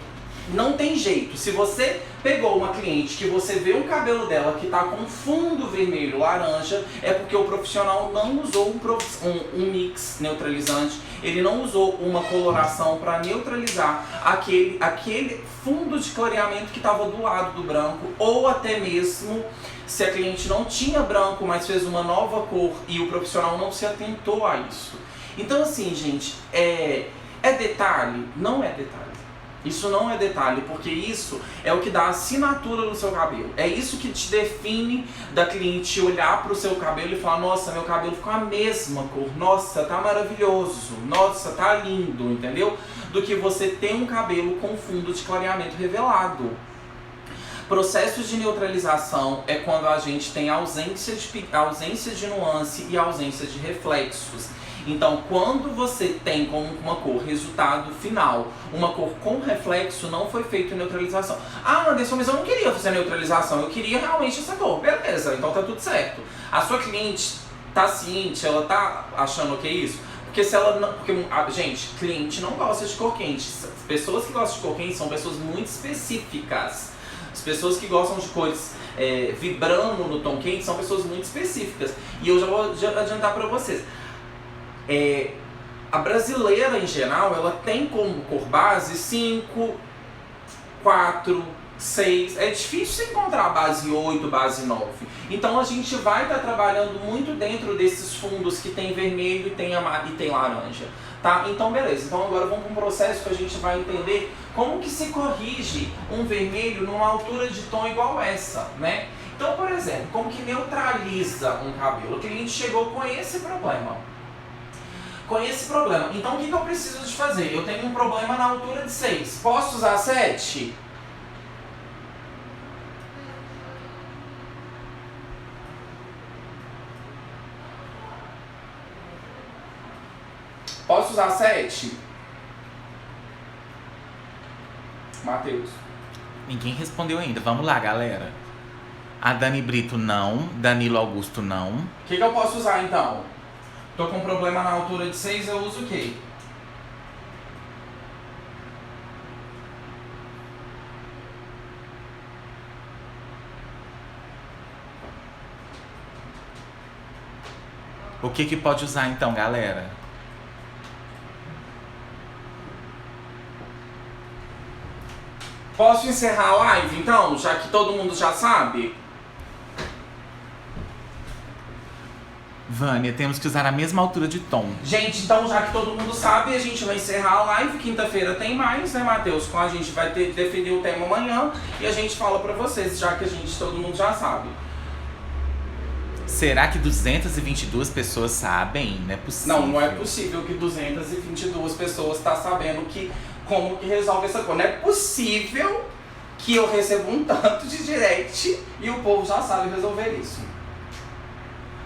não tem jeito. Se você pegou uma cliente que você vê o cabelo dela que tá com fundo vermelho laranja, é porque o profissional não usou um mix neutralizante, ele não usou uma coloração para neutralizar aquele fundo de clareamento que estava do lado do branco, ou até mesmo se a cliente não tinha branco, mas fez uma nova cor e o profissional não se atentou a isso. Então assim, gente, é detalhe? Não é detalhe. Isso não é detalhe, porque isso é o que dá assinatura no seu cabelo. É isso que te define da cliente olhar para o seu cabelo e falar: nossa, meu cabelo ficou a mesma cor, nossa, tá maravilhoso, nossa, tá lindo, entendeu? Do que você ter um cabelo com fundo de clareamento revelado. Processos de neutralização é quando a gente tem ausência de nuance e ausência de reflexos. Então, quando você tem como uma cor resultado final, uma cor com reflexo, não foi feita neutralização. Ah, Anderson, mas eu não queria fazer neutralização, eu queria realmente essa cor. Beleza, então tá tudo certo. A sua cliente tá ciente, ela tá achando que é isso? Porque se ela não... gente, cliente não gosta de cor quente. Pessoas que gostam de cor quente são pessoas muito específicas. As pessoas que gostam de cores vibrando no tom quente são pessoas muito específicas. E eu já vou adiantar para vocês. A brasileira, em geral, ela tem como cor base 5, 4, 6. É difícil encontrar base 8, base 9. Então a gente vai estar trabalhando muito dentro desses fundos que tem vermelho e tem laranja. Tá? Então beleza, então agora vamos para um processo que a gente vai entender como que se corrige um vermelho numa altura de tom igual essa, né? Então, por exemplo, como que neutraliza um cabelo? O cliente chegou com esse problema. Então o que eu preciso de fazer? Eu tenho um problema na altura de 6. Posso usar 7? Posso usar 7? Matheus. Ninguém respondeu ainda. Vamos lá, galera. A Dani Brito não. Danilo Augusto não. O que eu posso usar então? Tô com problema na altura de 6, eu uso o quê? O que pode usar então, galera? Posso encerrar a live então, já que todo mundo já sabe? Vânia, temos que usar a mesma altura de tom. Gente, então já que todo mundo sabe, a gente vai encerrar a live. Quinta-feira tem mais, né, Matheus? A gente vai definir o tema amanhã e a gente fala pra vocês, já que todo mundo já sabe. Será que 222 pessoas sabem? Não é possível. Não é possível que 222 pessoas tá sabendo como que resolve essa coisa. Não é possível que eu receba um tanto de direct e o povo já sabe resolver isso.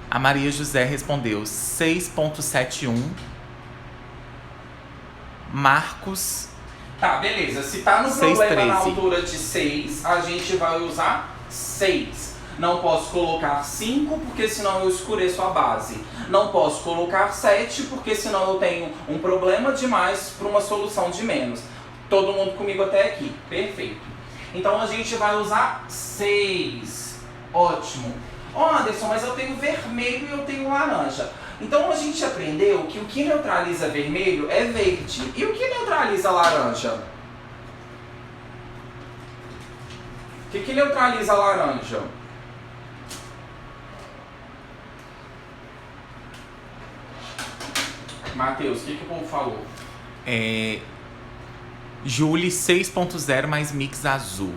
A Maria José respondeu 6.71. Marcos. Tá, beleza. Se tá no 6, problema 13. na altura de 6, a gente vai usar 6. Não posso colocar 5, porque senão eu escureço a base. Não posso colocar 7, porque senão eu tenho um problema demais para uma solução de menos. Todo mundo comigo até aqui. Perfeito. Então a gente vai usar 6. Ótimo. Anderson, mas eu tenho vermelho e eu tenho laranja. Então a gente aprendeu que o que neutraliza vermelho é verde. E o que neutraliza laranja? O que neutraliza laranja? Matheus, o que o povo falou? Julie 6.0 mais mix azul.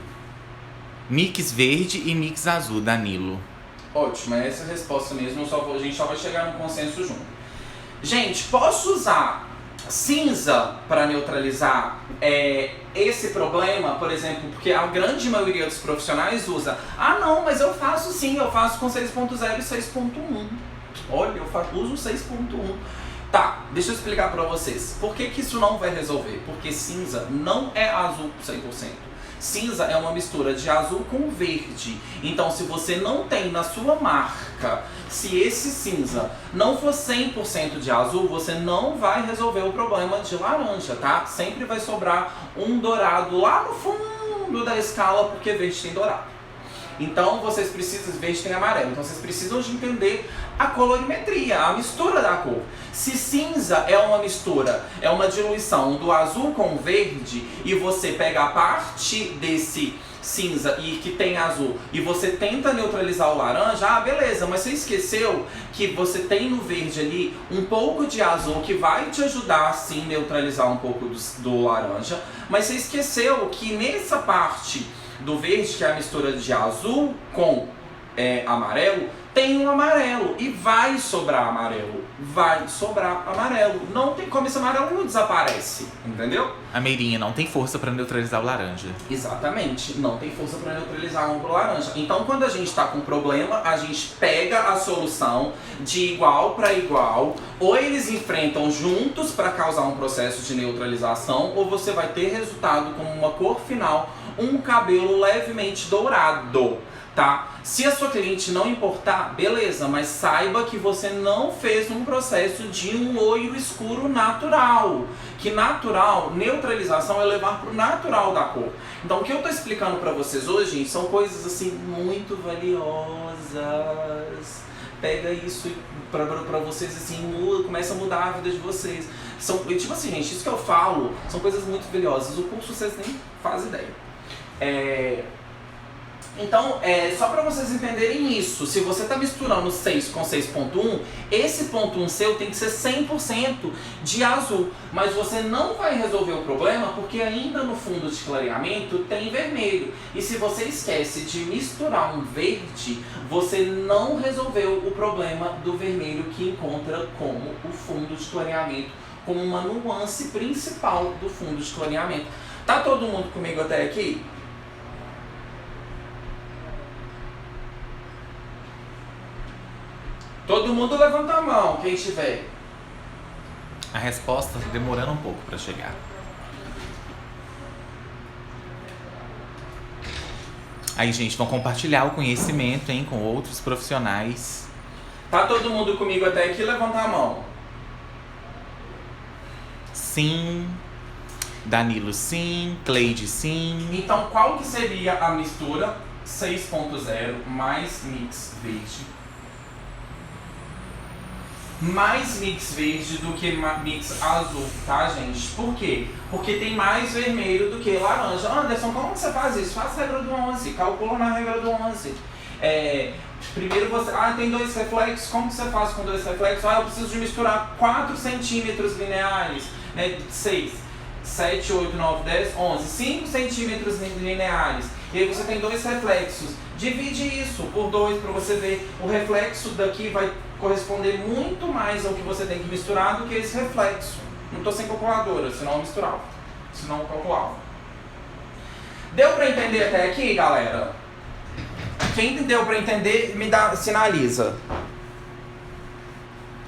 Mix verde e mix azul, Danilo. Ótimo, é essa a resposta mesmo. A gente só vai chegar num consenso junto. Gente, posso usar cinza para neutralizar esse problema, por exemplo, porque a grande maioria dos profissionais usa. Ah, não, mas eu faço sim, eu faço com 6.0 e 6.1. Olha, eu uso 6.1. Tá, deixa eu explicar pra vocês. Por que isso não vai resolver? Porque cinza não é azul 100%. Cinza é uma mistura de azul com verde. Então, se você não tem na sua marca, se esse cinza não for 100% de azul, você não vai resolver o problema de laranja, tá? Sempre vai sobrar um dourado lá no fundo da escala, porque verde tem dourado. Então, vocês precisam, verde tem amarelo, então vocês precisam de entender a colorimetria, a mistura da cor. Se cinza é uma mistura, é uma diluição do azul com verde, e você pega a parte desse cinza e que tem azul e você tenta neutralizar o laranja, ah, beleza, mas você esqueceu que você tem no verde ali um pouco de azul que vai te ajudar sim neutralizar um pouco do laranja, mas você esqueceu que nessa parte do verde, que é a mistura de azul com amarelo, tem um amarelo e vai sobrar amarelo. Vai sobrar amarelo. Não tem como, esse amarelo não desaparece, entendeu? A Meirinha não tem força para neutralizar o laranja. Exatamente, não tem força para neutralizar o laranja. Então, quando a gente está com problema, a gente pega a solução de igual para igual, ou eles enfrentam juntos para causar um processo de neutralização, ou você vai ter resultado como uma cor final, um cabelo levemente dourado. tá? Se a sua cliente não importar, beleza, mas saiba que você não fez um processo de um loiro escuro natural. Que natural, neutralização é levar pro natural da cor. Então o que eu tô explicando pra vocês hoje, gente, são coisas assim muito valiosas. Pega isso pra vocês assim, começa a mudar a vida de vocês. São, tipo assim, gente, isso que eu falo são coisas muito valiosas. O curso vocês nem fazem ideia. Então, só para vocês entenderem isso, se você está misturando 6 com 6.1, esse ponto 1 seu tem que ser 100% de azul. Mas você não vai resolver o problema porque ainda no fundo de clareamento tem vermelho. E se você esquece de misturar um verde, você não resolveu o problema do vermelho que encontra como o fundo de clareamento, como uma nuance principal do fundo de clareamento. Tá todo mundo comigo até aqui? Todo mundo levanta a mão, quem estiver. A resposta tá demorando um pouco para chegar. Aí, gente, vão compartilhar o conhecimento, hein, com outros profissionais. Tá todo mundo comigo até aqui? Levanta a mão. Sim. Danilo, sim. Cleide, sim. Então, qual que seria a mistura 6.0 mais mix verde? Mais mix verde do que mix azul, tá, gente? Por quê? Porque tem mais vermelho do que laranja. Anderson, como que você faz isso? Faz a regra do 11, calcula na regra do 11. Primeiro você... tem 2 reflexos, como que você faz com 2 reflexos? Eu preciso de misturar 4 centímetros lineares, né? 6, 7, 8, 9, 10, 11, 5 centímetros lineares. E aí você tem 2 reflexos. Divide isso por 2 para você ver. O reflexo daqui vai corresponder muito mais ao que você tem que misturar do que esse reflexo. Não estou sem calculadora, senão eu misturava. Senão eu calculava. Deu para entender até aqui, galera? Quem deu para entender, sinaliza.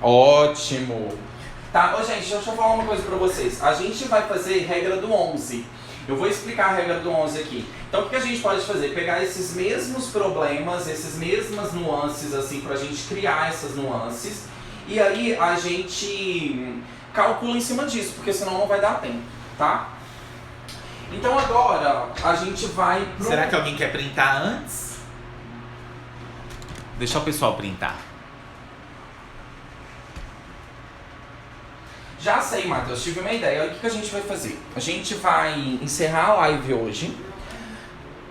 Ótimo. Tá, gente, deixa eu falar uma coisa para vocês. A gente vai fazer regra do 11. Eu vou explicar a regra do 11 aqui. Então o que a gente pode fazer? Pegar esses mesmos problemas, essas mesmas nuances, assim, pra gente criar essas nuances. E aí a gente calcula em cima disso, porque senão não vai dar tempo, tá? Então agora a gente vai pro... Será que alguém quer printar antes? Deixa o pessoal printar. Já sei, Matheus, tive uma ideia. Olha o que a gente vai fazer. A gente vai encerrar a live hoje.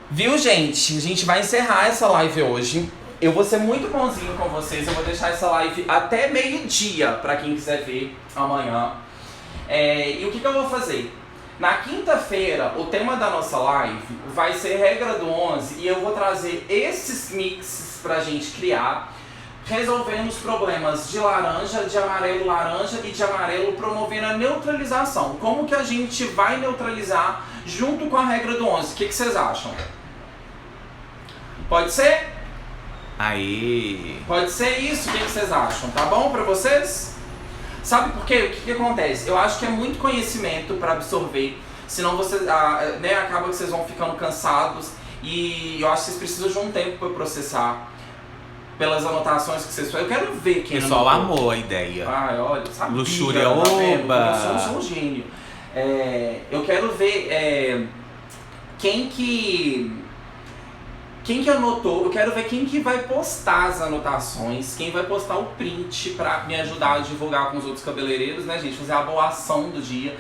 Viu, gente? A gente vai encerrar essa live hoje. Eu vou ser muito bonzinho com vocês. Eu vou deixar essa live até meio-dia, pra quem quiser ver amanhã. E o que eu vou fazer? Na quinta-feira, o tema da nossa live vai ser regra do 11. E eu vou trazer esses mixes pra gente criar, resolvendo os problemas de laranja, de amarelo laranja e de amarelo, promovendo a neutralização. Como que a gente vai neutralizar junto com a regra do 11? O que vocês acham? Pode ser? Aê! Pode ser isso? O que vocês acham? Tá bom pra vocês? Sabe por quê? O que acontece? Eu acho que é muito conhecimento pra absorver, senão vocês, acaba que vocês vão ficando cansados e eu acho que vocês precisam de um tempo pra processar. Pelas anotações que vocês fazem. Eu quero ver quem... O pessoal amou a ideia. Olha, sabia. Luxúria, tá oba! Eu sou um gênio. Eu quero ver quem que anotou. Eu quero ver quem que vai postar as anotações, quem vai postar o print pra me ajudar a divulgar com os outros cabeleireiros, né, gente? Fazer a boa ação do dia.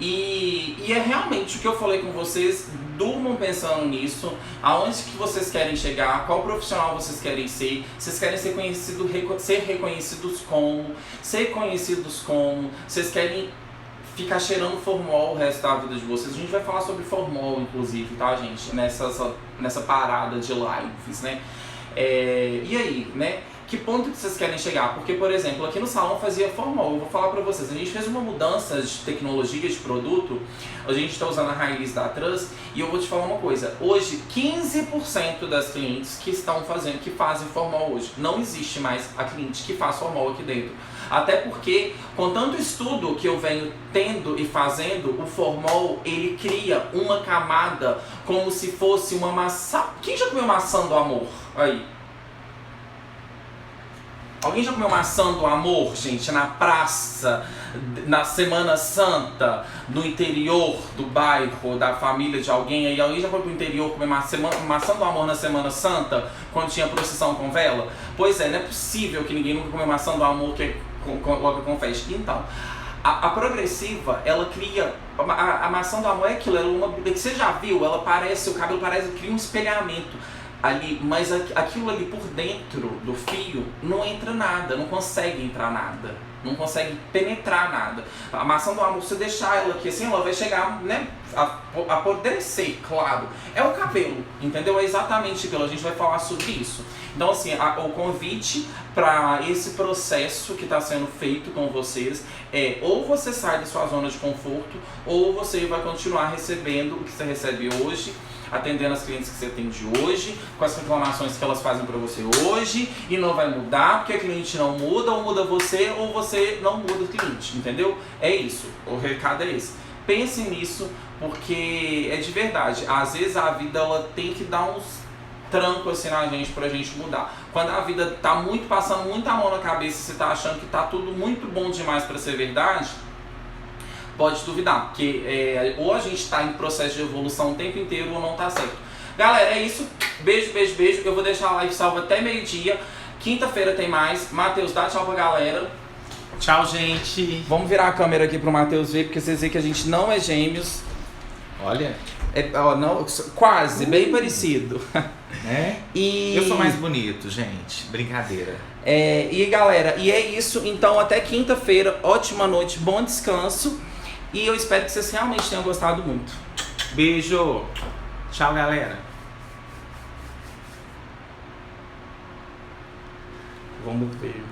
E é realmente o que eu falei com vocês, durmam pensando nisso, aonde que vocês querem chegar, qual profissional vocês querem ser, vocês querem ser reconhecidos como, vocês querem ficar cheirando formol o resto da vida de vocês. A gente vai falar sobre formol, inclusive, tá, gente, nessa parada de lives, né? E aí, né? Que ponto que vocês querem chegar? Porque, por exemplo, aqui no salão fazia formal. Eu vou falar pra vocês, a gente fez uma mudança de tecnologia, de produto. A gente tá usando a raiz da Trans e eu vou te falar uma coisa. Hoje, 15% das clientes que estão fazendo, que fazem formal hoje, não existe mais a cliente que faz formal aqui dentro. Até porque, com tanto estudo que eu venho tendo e fazendo, o formal, ele cria uma camada como se fosse uma maçã. Quem já comeu maçã do amor? Aí. Alguém já comeu maçã do amor, gente, na praça, na Semana Santa, no interior do bairro, da família de alguém aí? Alguém já foi pro interior comer maçã do amor na Semana Santa, quando tinha procissão com vela? Pois é, não é possível que ninguém nunca comeu maçã do amor que coloca confete. Então, a progressiva, ela cria... A maçã do amor é aquilo, ela é uma... Você já viu? Ela parece, o cabelo parece, cria um espelhamento ali, mas aquilo ali por dentro do fio não entra nada, não consegue entrar nada, não consegue penetrar nada. A maçã do amor, se deixar ela aqui assim, ela vai chegar, né, a apodrecer, claro. É o cabelo, entendeu? É exatamente aquilo, a gente vai falar sobre isso. Então assim, o convite para esse processo que está sendo feito com vocês é ou você sai da sua zona de conforto, ou você vai continuar recebendo o que você recebe hoje, atendendo as clientes que você atende hoje, com as reclamações que elas fazem para você hoje, e não vai mudar, porque a cliente não muda, ou muda você, ou você não muda o cliente, entendeu? É isso, o recado é esse. Pense nisso, porque é de verdade, às vezes a vida ela tem que dar uns trancos assim na gente pra gente mudar. Quando a vida tá muito passando muita mão na cabeça e você tá achando que tá tudo muito bom demais para ser verdade, pode duvidar, porque ou a gente tá em processo de evolução o tempo inteiro ou não tá certo. Galera, é isso. Beijo, beijo, beijo. Eu vou deixar a live salva até meio-dia. Quinta-feira tem mais. Matheus, dá tchau pra galera. Tchau, gente. Vamos virar a câmera aqui pro Matheus ver, porque vocês veem que a gente não é gêmeos. Olha. Não, quase, bem parecido. Né? E... Eu sou mais bonito, gente. Brincadeira. E galera, e é isso. Então até quinta-feira. Ótima noite, bom descanso. E eu espero que vocês realmente tenham gostado muito. Beijo. Tchau, galera. Vamos ver.